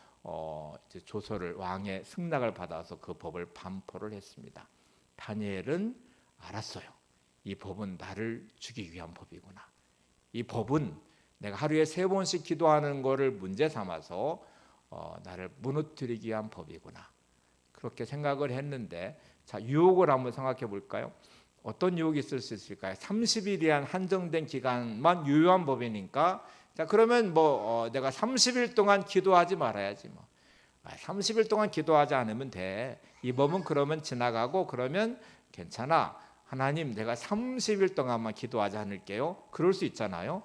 이제 조서를 왕의 승낙을 받아서 그 법을 반포를 했습니다. 다니엘은 알았어요. 이 법은 나를 죽이기 위한 법이구나. 이 법은 내가 하루에 3번씩 기도하는 것을 문제 삼아서 나를 무너뜨리기 위한 법이구나. 그렇게 생각을 했는데 자, 유혹을 한번 생각해 볼까요? 어떤 유혹이 있을 수 있을까요? 30일이란 한정된 기간만 유효한 법이니까 자, 그러면 내가 30일 동안 기도하지 말아야지 30일 동안 기도하지 않으면 돼. 이 법은 그러면 지나가고 그러면 괜찮아. 하나님 내가 30일 동안만 기도하지 않을게요. 그럴 수 있잖아요.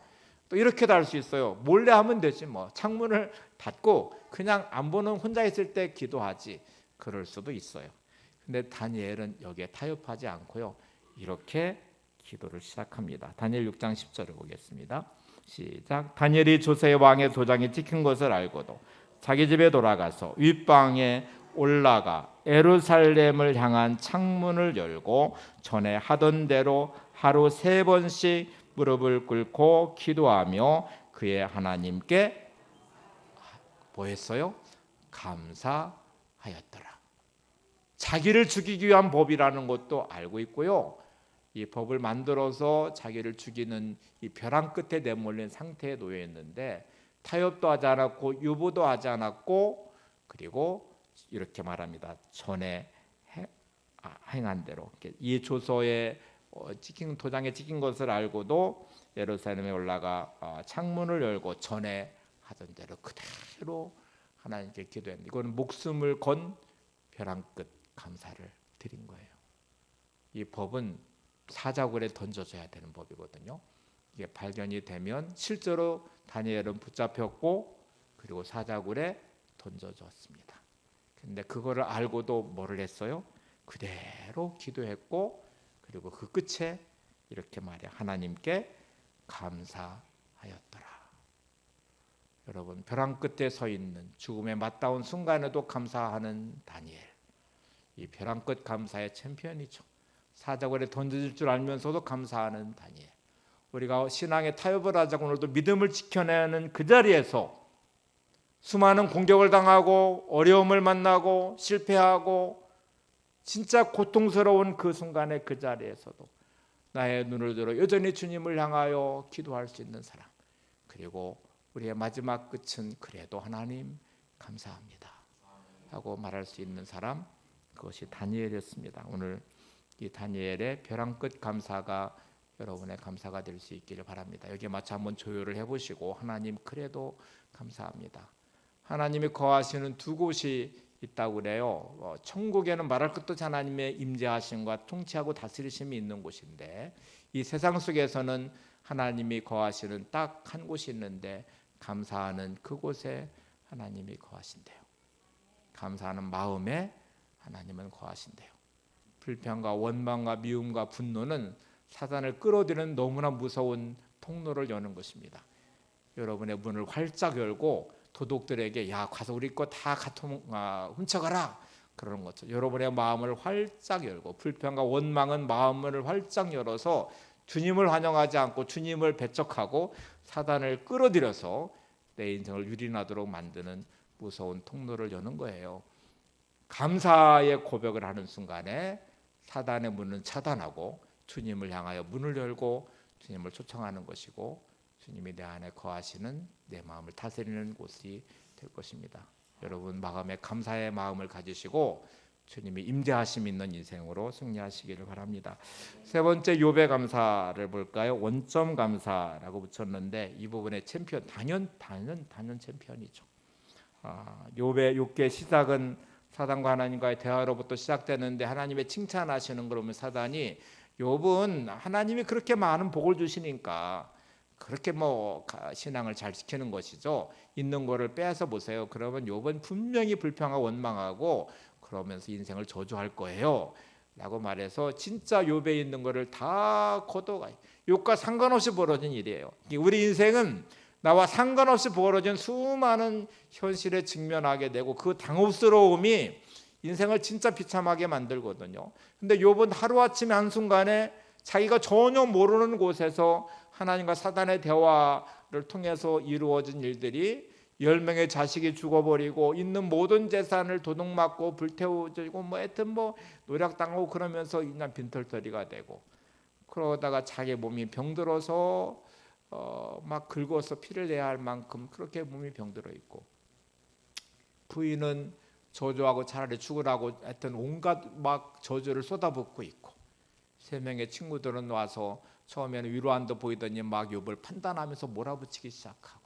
또 이렇게도 할 수 있어요. 몰래 하면 되지 창문을 닫고 그냥 안 보는 혼자 있을 때 기도하지. 그럴 수도 있어요. 근데 다니엘은 여기에 타협하지 않고요. 이렇게 기도를 시작합니다. 다니엘 6장 10절을 보겠습니다. 시작. 다니엘이 조세 왕의 도장이 찍힌 것을 알고도 자기 집에 돌아가서 윗방에 올라가 예루살렘을 향한 창문을 열고 전에 하던 대로 하루 3번씩 무릎을 꿇고 기도하며 그의 하나님께 뭐 했어요? 감사하였더라. 자기를 죽이기 위한 법이라는 것도 알고 있고요. 이 법을 만들어서 자기를 죽이는 이 벼랑 끝에 내몰린 상태에 놓여 있는데 타협도 하지 않았고 유보도 하지 않았고, 그리고 이렇게 말합니다. 전에 행한 대로 이 조서에 찍힌 도장에 찍힌 것을 알고도 예루살렘에 올라가 창문을 열고 전에 하던 대로 그대로 하나님께 기도했는데, 이거는 목숨을 건 벼랑 끝 감사를 드린 거예요. 이 법은 사자굴에 던져져야 되는 법이거든요. 이게 발견이 되면 실제로 다니엘은 붙잡혔고 그리고 사자굴에 던져졌습니다. 근데 그거를 알고도 뭐를 했어요? 그대로 기도했고, 그리고 그 끝에 이렇게 말해 하나님께 감사하였더라. 여러분, 벼랑 끝에 서 있는 죽음에 맞닿은 순간에도 감사하는 다니엘, 이 벼랑 끝 감사의 챔피언이죠. 사자굴에 던져질 줄 알면서도 감사하는 다니엘. 우리가 신앙의 타협을 하자고 오늘도 믿음을 지켜내는 그 자리에서 수많은 공격을 당하고 어려움을 만나고 실패하고 진짜 고통스러운 그 순간에 그 자리에서도 나의 눈을 들어 여전히 주님을 향하여 기도할 수 있는 사람, 그리고 우리의 마지막 끝은 그래도 하나님 감사합니다 하고 말할 수 있는 사람, 그것이 다니엘이었습니다. 오늘 이 다니엘의 벼랑 끝 감사가 여러분의 감사가 될 수 있기를 바랍니다. 여기에 마치 한번 조율을 해보시고, 하나님 그래도 감사합니다. 하나님이 거하시는 두 곳이 있다고 그래요. 천국에는 말할 것도 없이 하나님의 임재하심과 통치하고 다스리심이 있는 곳인데, 이 세상 속에서는 하나님이 거하시는 딱 한 곳이 있는데, 감사하는 그곳에 하나님이 거하신대요. 감사하는 마음에 하나님은 거하신대요. 불평과 원망과 미움과 분노는 사단을 끌어들이는 너무나 무서운 통로를 여는 것입니다. 여러분의 문을 활짝 열고 도둑들에게 야 가서 우리 거 다 훔쳐가라 그러는 것죠. 여러분의 마음을 활짝 열고, 불평과 원망은 마음을 활짝 열어서 주님을 환영하지 않고 주님을 배척하고 사단을 끌어들여서 내 인생을 유린하도록 만드는 무서운 통로를 여는 거예요. 감사의 고백을 하는 순간에 사단의 문은 차단하고 주님을 향하여 문을 열고 주님을 초청하는 것이고, 주님이 내 안에 거하시는 내 마음을 다스리는 곳이 될 것입니다. 여러분, 마음에 감사의 마음을 가지시고 주님이 임재하심 있는 인생으로 승리하시기를 바랍니다. 세 번째, 욥의 감사를 볼까요? 원점 감사라고 붙였는데, 이 부분의 챔피언, 단연 챔피언이죠. 욥의 시작은 사단과 하나님과의 대화로부터 시작되는데, 하나님의 칭찬하시는 걸 보면 사단이, 욥은 하나님이 그렇게 많은 복을 주시니까 그렇게 신앙을 잘 지키는 것이죠. 있는 거를 빼앗아 보세요. 그러면 욥은 분명히 불평하고 원망하고 그러면서 인생을 저주할 거예요 라고 말해서 진짜 욥에 있는 거를 다 걷어가요. 욥과 상관없이 벌어진 일이에요. 우리 인생은 나와 상관없이 벌어진 수많은 현실에 직면하게 되고, 그 당혹스러움이 인생을 진짜 비참하게 만들거든요. 근데 욥은 하루아침에 한순간에 자기가 전혀 모르는 곳에서 하나님과 사단의 대화를 통해서 이루어진 일들이, 10명의 자식이 죽어버리고 있는 모든 재산을 도둑맞고 불태워지고 하여튼 노략당하고 그러면서 그냥 빈털터리가 되고, 그러다가 자기 몸이 병들어서 막 긁어서 피를 내야 할 만큼 그렇게 몸이 병들어 있고, 부인은 저주하고 차라리 죽으라고 하여튼 온갖 막 저주를 쏟아붓고 있고, 3명의 친구들은 와서 처음에는 위로한 듯 보이더니 막 욥을 판단하면서 몰아붙이기 시작하고,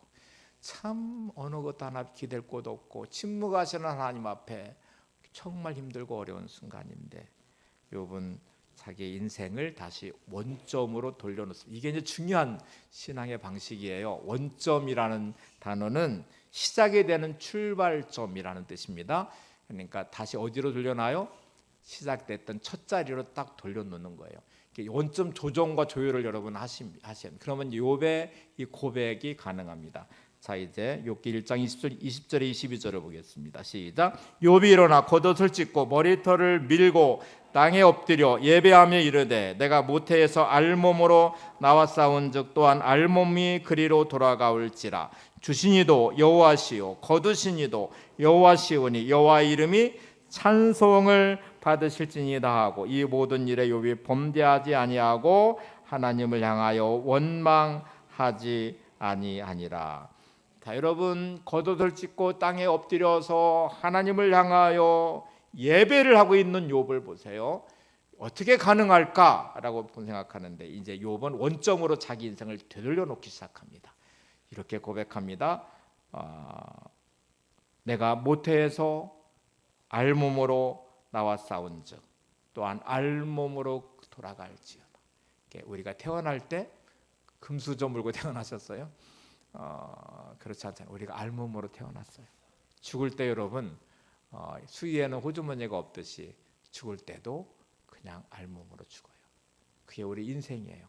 참 어느 것도 하나 기댈 곳 없고 침묵하시는 하나님 앞에 정말 힘들고 어려운 순간인데, 욥은 자기 인생을 다시 원점으로 돌려놓습니다. 이게 이제 중요한 신앙의 방식이에요. 원점이라는 단어는 시작이 되는 출발점이라는 뜻입니다. 그러니까 다시 어디로 돌려놔요? 시작됐던 첫 자리로 딱 돌려놓는 거예요. 원점 조정과 조율을 여러분 하시면, 그러면 욥의 이 고백이 가능합니다. 자, 이제 욥기 1장 20절에 22절을 보겠습니다. 시작. 욥이 일어나 겉옷을 찢고 머리털을 밀고 땅에 엎드려 예배하며 이르되, 내가 모태에서 알몸으로 나와 싸운즉 또한 알몸이 그리로 돌아가올지라. 주시니도 여호와시요 거두시니도 여호와시오니 여호와 이름이 찬송을 받으실지니이다 하고, 이 모든 일에 욥이 범죄하지 아니하고 하나님을 향하여 원망하지 아니하니라. 자, 여러분 겉옷을 찢고 땅에 엎드려서 하나님을 향하여 예배를 하고 있는 욥을 보세요. 어떻게 가능할까라고 생각하는데 이제 욥은 원점으로 자기 인생을 되돌려 놓기 시작합니다. 이렇게 고백합니다. 내가 모태에서 알몸으로 나와 싸운즉 또한 알몸으로 돌아갈지어다. 우리가 태어날 때 금수저 물고 태어나셨어요? 그렇지 않잖아요. 우리가 알몸으로 태어났어요. 죽을 때 여러분 수위에는 호주머니가 없듯이 죽을 때도 그냥 알몸으로 죽어요. 그게 우리 인생이에요.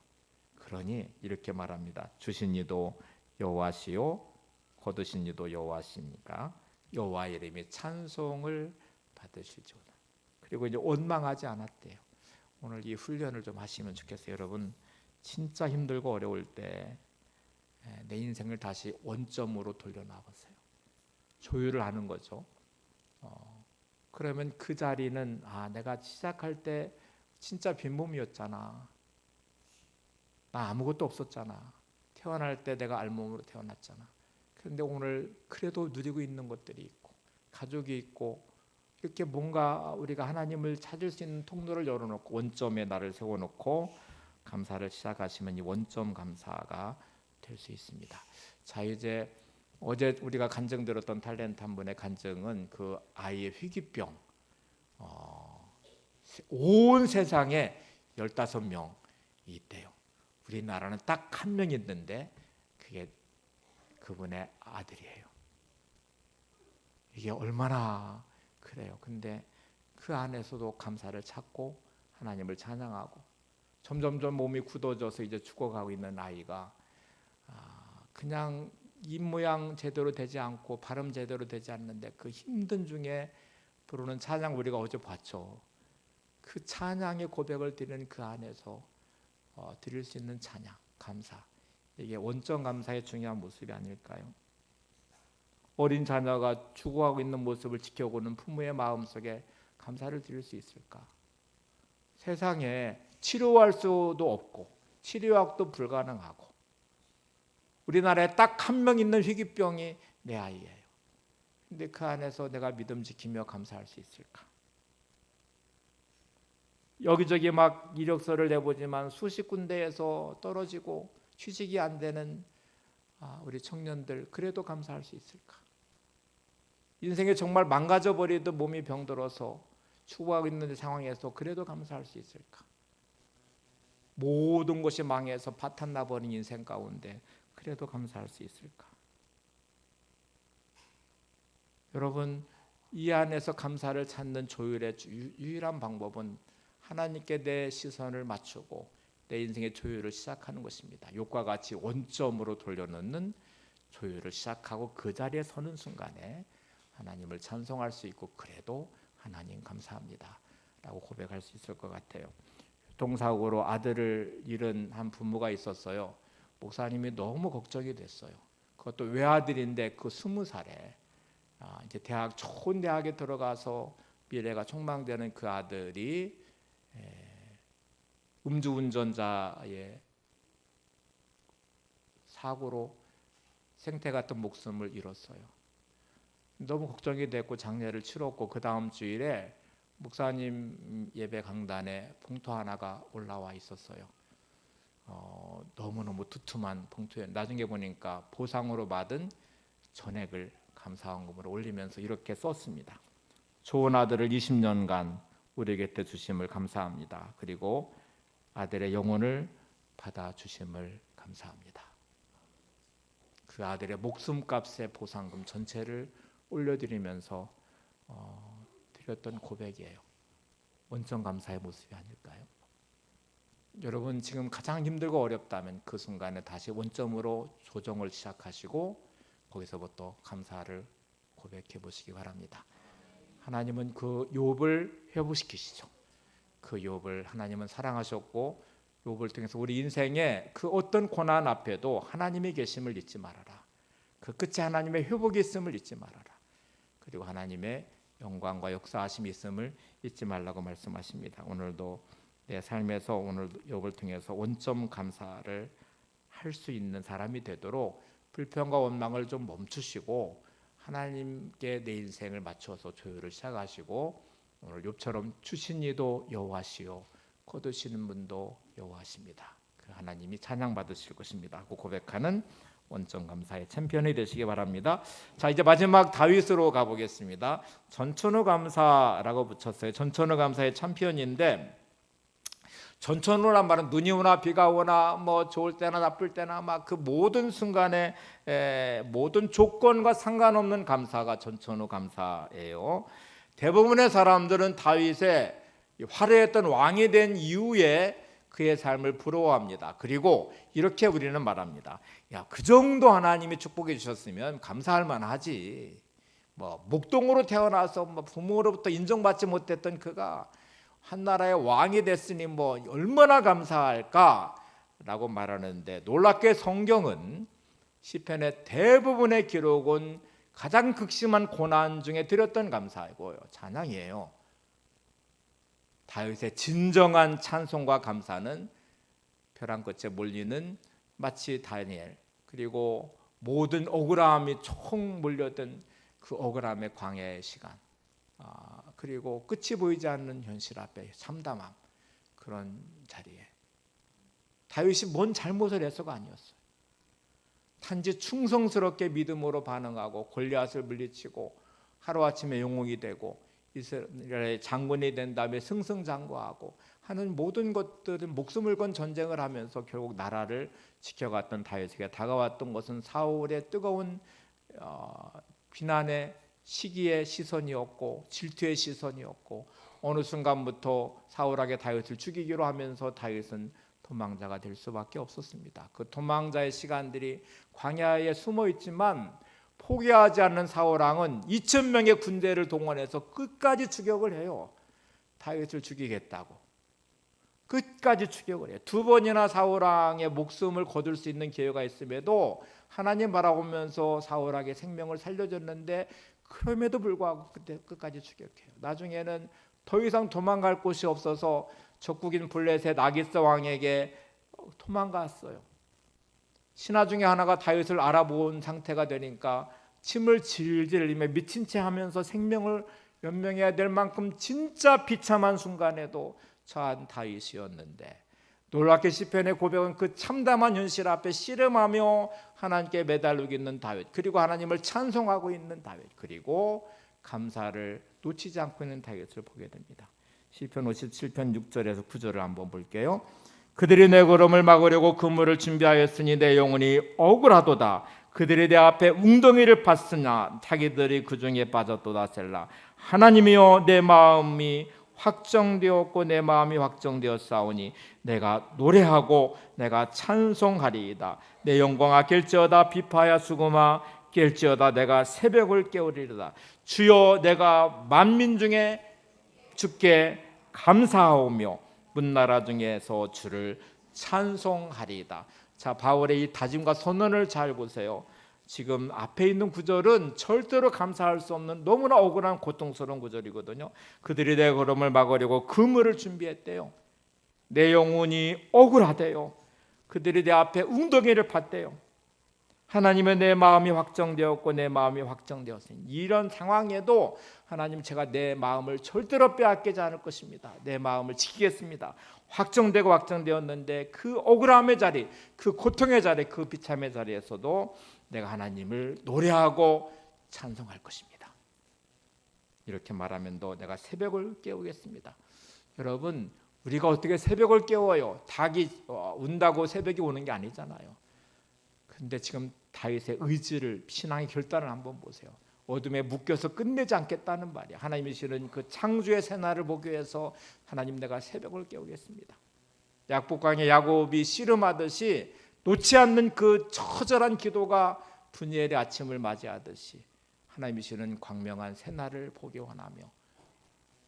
그러니 이렇게 말합니다. 주신 이도 여호와시요 거두신 이도 여호와시니까 여호와 이름이 찬송을 받으시지어다. 그리고 이제 원망하지 않았대요. 오늘 이 훈련을 좀 하시면 좋겠어요. 여러분 진짜 힘들고 어려울 때 내 인생을 다시 원점으로 돌려놔보세요. 조율을 하는 거죠. 그러면 그 자리는 내가 시작할 때 진짜 빈몸이었잖아. 나 아무것도 없었잖아. 태어날 때 내가 알몸으로 태어났잖아. 그런데 오늘 그래도 누리고 있는 것들이 있고 가족이 있고 이렇게 뭔가 우리가 하나님을 찾을 수 있는 통로를 열어놓고 원점에 나를 세워놓고 감사를 시작하시면 이 원점 감사가 될 수 있습니다. 자, 이제 어제 우리가 간증 들었던 탤런트 한 분의 간증은 그 아이의 희귀병, 온 세상에 15명이 있대요. 우리나라는 딱 한 명 있는데 그게 그분의 아들이에요. 이게 얼마나 그래요. 근데 그 안에서도 감사를 찾고 하나님을 찬양하고 점점점 몸이 굳어져서 이제 죽어가고 있는 아이가 그냥 입 모양 제대로 되지 않고 발음 제대로 되지 않는데 그 힘든 중에 부르는 찬양 우리가 어제 봤죠. 그 찬양의 고백을 드리는 그 안에서 드릴 수 있는 찬양, 감사. 이게 원점 감사의 중요한 모습이 아닐까요? 어린 자녀가 죽어가고 있는 모습을 지켜보는 부모의 마음속에 감사를 드릴 수 있을까? 세상에 치료할 수도 없고 치료약도 불가능하고 우리나라에 딱 한 명 있는 희귀병이 내 아이예요. 근데 그 안에서 내가 믿음 지키며 감사할 수 있을까? 여기저기 막 이력서를 내보지만 수십 군데에서 떨어지고 취직이 안 되는 우리 청년들 그래도 감사할 수 있을까? 인생이 정말 망가져버리듯 몸이 병들어서 추구하고 있는 상황에서 그래도 감사할 수 있을까? 모든 것이 망해서 파탄나버린 인생 가운데 그래도 감사할 수 있을까? 여러분 이 안에서 감사를 찾는 조율의 유일한 방법은 하나님께 내 시선을 맞추고 내 인생의 조율을 시작하는 것입니다. 욥과 같이 원점으로 돌려놓는 조율을 시작하고 그 자리에 서는 순간에 하나님을 찬송할 수 있고 그래도 하나님 감사합니다 라고 고백할 수 있을 것 같아요. 교통사고로 아들을 잃은 한 부모가 있었어요. 목사님이 너무 걱정이 됐어요. 그것도 외아들인데 그 20살에 이제 좋은 대학에 들어가서 미래가 촉망되는 그 아들이 음주운전자의 사고로 생태 같은 목숨을 잃었어요. 너무 걱정이 됐고 장례를 치렀고 그 다음 주일에 목사님 예배 강단에 봉투 하나가 올라와 있었어요. 너무너무 두툼한 봉투에 나중에 보니까 보상으로 받은 전액을 감사헌금으로 올리면서 이렇게 썼습니다. 좋은 아들을 20년간 우리 곁에 주심을 감사합니다. 그리고 아들의 영혼을 받아주심을 감사합니다. 그 아들의 목숨값의 보상금 전체를 올려드리면서 드렸던 고백이에요. 원점 감사의 모습이 아닐까요? 여러분 지금 가장 힘들고 어렵다면 그 순간에 다시 원점으로 조정을 시작하시고 거기서부터 감사를 고백해 보시기 바랍니다. 하나님은 그 욥을 회복시키시죠. 그 욥을 하나님은 사랑하셨고 욥을 통해서 우리 인생의 그 어떤 고난 앞에도 하나님이 계심을 잊지 말아라. 그 끝에 하나님의 회복이 있음을 잊지 말아라. 그리고 하나님의 영광과 역사하심이 있음을 잊지 말라고 말씀하십니다. 오늘도 내 삶에서 오늘 욥을 통해서 원점 감사를 할 수 있는 사람이 되도록 불평과 원망을 좀 멈추시고 하나님께 내 인생을 맞춰서 조율을 시작하시고 오늘 욥처럼 주신 이도 여호와시요 거두시는 분도 여호와십니다. 그 하나님이 찬양 받으실 것입니다. 그 고백하는 원점 감사의 챔피언이 되시기 바랍니다. 자, 이제 마지막 다윗으로 가보겠습니다. 전천후 감사라고 붙였어요. 전천후 감사의 챔피언인데, 전천후란 말은 눈이 오나 비가 오나 뭐 좋을 때나 나쁠 때나 막 그 모든 순간에 모든 조건과 상관없는 감사가 전천후 감사예요. 대부분의 사람들은 다윗의 화려했던 왕이 된 이후에 그의 삶을 부러워합니다. 그리고 이렇게 우리는 말합니다. 야, 그 정도 하나님이 축복해 주셨으면 감사할 만하지. 뭐 목동으로 태어나서 뭐 부모로부터 인정받지 못했던 그가 한 나라의 왕이 됐으니 뭐 얼마나 감사할까라고 말하는데, 놀랍게 성경은 시편의 대부분의 기록은 가장 극심한 고난 중에 드렸던 감사이고요, 찬양이에요. 다윗의 진정한 찬송과 감사는 벼랑 끝에 몰리는 마치 다니엘, 그리고 모든 억울함이 총 몰려든 그 억울함의 광야의 시간, 그리고 끝이 보이지 않는 현실 앞에 참담함, 그런 자리에 다윗이 뭔 잘못을 해서가 아니었어요. 단지 충성스럽게 믿음으로 반응하고 골리앗을 물리치고 하루아침에 영웅이 되고 이스라엘의 장군이 된 다음에 승승장구하고 하는 모든 것들은 목숨을 건 전쟁을 하면서 결국 나라를 지켜갔던 다윗에게 다가왔던 것은 사울의 뜨거운 비난의 시기의 시선이었고 질투의 시선이었고, 어느 순간부터 사울에게 다윗을 죽이기로 하면서 다윗은 도망자가 될 수밖에 없었습니다. 그 도망자의 시간들이 광야에 숨어 있지만 포기하지 않는 사울왕은 2,000명의 군대를 동원해서 끝까지 추격을 해요. 다윗을 죽이겠다고 끝까지 추격을 해요. 2번이나 사울왕의 목숨을 거둘 수 있는 기회가 있음에도 하나님 바라보면서 사울왕의 생명을 살려줬는데, 그럼에도 불구하고 그때 끝까지 추격해요. 나중에는 더 이상 도망갈 곳이 없어서 적국인 블레셋 아기스 왕에게 도망갔어요. 신하 중에 하나가 다윗을 알아본 상태가 되니까 침을 질질 흘리며 미친 채 하면서 생명을 연명해야 될 만큼 진짜 비참한 순간에도 처한 다윗이었는데, 놀랍게 시편의 고백은 그 참담한 현실 앞에 씨름하며 하나님께 매달리고 있는 다윗, 그리고 하나님을 찬송하고 있는 다윗, 그리고 감사를 놓치지 않고 있는 다윗을 보게 됩니다. 시편 57편 6절에서 9절을 한번 볼게요. 그들이 내 걸음을 막으려고 그물을 준비하였으니 내 영혼이 억울하도다. 그들이 내 앞에 웅덩이를 팠으나 자기들이 그 중에 빠졌도다. 셀라. 하나님이여, 내 마음이 확정되었고 내 마음이 확정되었사오니 내가 노래하고 내가 찬송하리이다. 내 영광아 깰지어다. 비파야 수금아 깰지어다. 내가 새벽을 깨우리이다. 주여, 내가 만민 중에 주께 감사하오며 문나라 중에서 주를 찬송하리이다. 자, 바울의 이 다짐과 선언을 잘 보세요. 지금 앞에 있는 구절은 절대로 감사할 수 없는 너무나 억울한 고통스러운 구절이거든요. 그들이 내 걸음을 막으려고 그물을 준비했대요. 내 영혼이 억울하대요. 그들이 내 앞에 웅덩이를 팠대요. 하나님은 내 마음이 확정되었고 내 마음이 확정되었으니, 이런 상황에도 하나님, 제가 내 마음을 절대로 빼앗기지 않을 것입니다. 내 마음을 지키겠습니다. 확정되고 확정되었는데 그 억울함의 자리, 그 고통의 자리, 그 비참의 자리에서도 내가 하나님을 노래하고 찬송할 것입니다. 이렇게 말하면 또 내가 새벽을 깨우겠습니다. 여러분, 우리가 어떻게 새벽을 깨워요? 닭이 운다고 새벽이 오는 게 아니잖아요. 근데 지금 다윗의 의지를, 신앙의 결단을 한번 보세요. 어둠에 묶여서 끝내지 않겠다는 말이에요. 하나님이 주시는 그 창조의 새날을 보기 위해서 하나님, 내가 새벽을 깨우겠습니다. 약복강의 야곱이 씨름하듯이 놓지 않는 그 처절한 기도가 분이엘의 아침을 맞이하듯이 하나님이 주시는 광명한 새날을 보기 원하며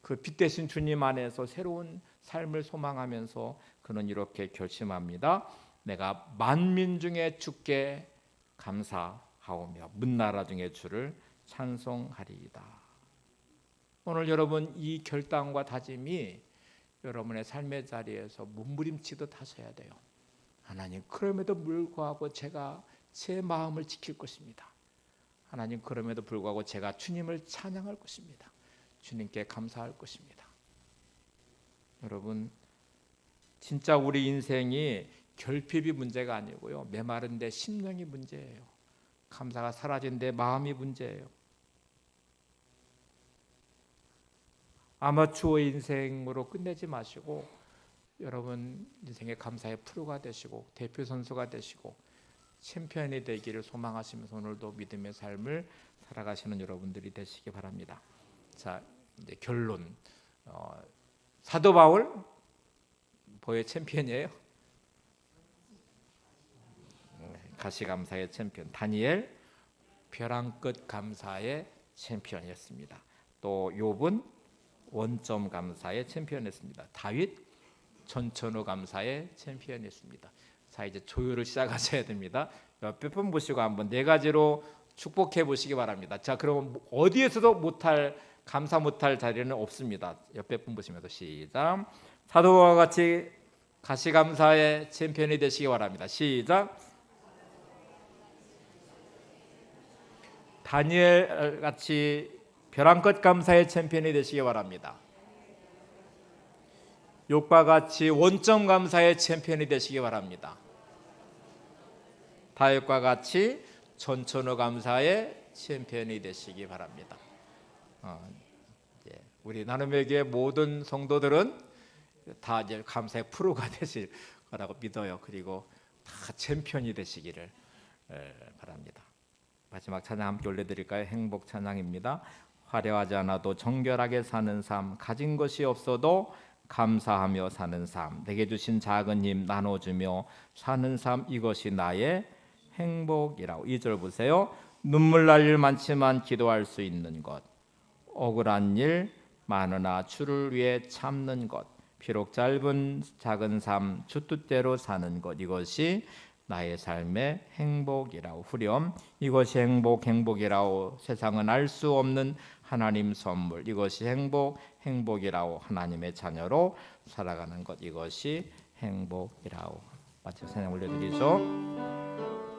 그 빛 대신 주님 안에서 새로운 삶을 소망하면서 그는 이렇게 결심합니다. 내가 만민 중에 주께 감사하오며 문나라 중에 주를 찬송하리이다. 오늘 여러분, 이 결단과 다짐이 여러분의 삶의 자리에서 몸부림치듯 하셔야 돼요. 하나님, 그럼에도 불구하고 제가 제 마음을 지킬 것입니다. 하나님, 그럼에도 불구하고 제가 주님을 찬양할 것입니다. 주님께 감사할 것입니다. 여러분, 진짜 우리 인생이 결핍이 문제가 아니고요, 메마른 데 심령이 문제예요. 감사가 사라진 데 마음이 문제예요. 아마추어 인생으로 끝내지 마시고 여러분 인생의 감사의 프로가 되시고 대표 선수가 되시고 챔피언이 되기를 소망하시면서 오늘도 믿음의 삶을 살아가시는 여러분들이 되시기 바랍니다. 자, 이제 결론. 사도 바울 뭐의 챔피언이에요? 가시감사의 챔피언. 다니엘 벼랑끝 감사의 챔피언이었습니다. 또 욥은 원점 감사의 챔피언이었습니다. 다윗 전천후 감사의 챔피언이었습니다. 자, 이제 조율을 시작하셔야 됩니다. 옆에 분 보시고 한번 네 가지로 축복해 보시기 바랍니다. 자, 그럼 어디에서도 못할 감사 못할 자리는 없습니다. 옆에 분 보시면서 시작. 사도와 같이 가시감사의 챔피언이 되시기 바랍니다. 시작. 다니엘 같이 벼랑끝 감사의 챔피언이 되시기 바랍니다. 욥과 같이 원점 감사의 챔피언이 되시기 바랍니다. 다윗과 같이 전천후 감사의 챔피언이 되시기 바랍니다. 우리 나눔의 교회 모든 성도들은 다 이제 감사의 프로가 되실 거라고 믿어요. 그리고 다 챔피언이 되시기를 바랍니다. 마지막 찬양 함께 올려드릴까요? 행복 찬양입니다. 화려하지 않아도 정결하게 사는 삶, 가진 것이 없어도 감사하며 사는 삶, 내게 주신 작은 힘 나눠주며 사는 삶, 이것이 나의 행복이라고. 2절 보세요. 눈물 날 일 많지만 기도할 수 있는 것, 억울한 일 많으나 주를 위해 참는 것, 비록 짧은 작은 삶 주 뜻대로 사는 것, 이것이 나의 삶의 행복이라고. 후렴, 이것이 행복이라고. 세상은 알 수 없는 하나님 선물, 이것이 행복이라고. 하나님의 자녀로 살아가는 것, 이것이 행복이라고. 마치 찬양 올려드리죠.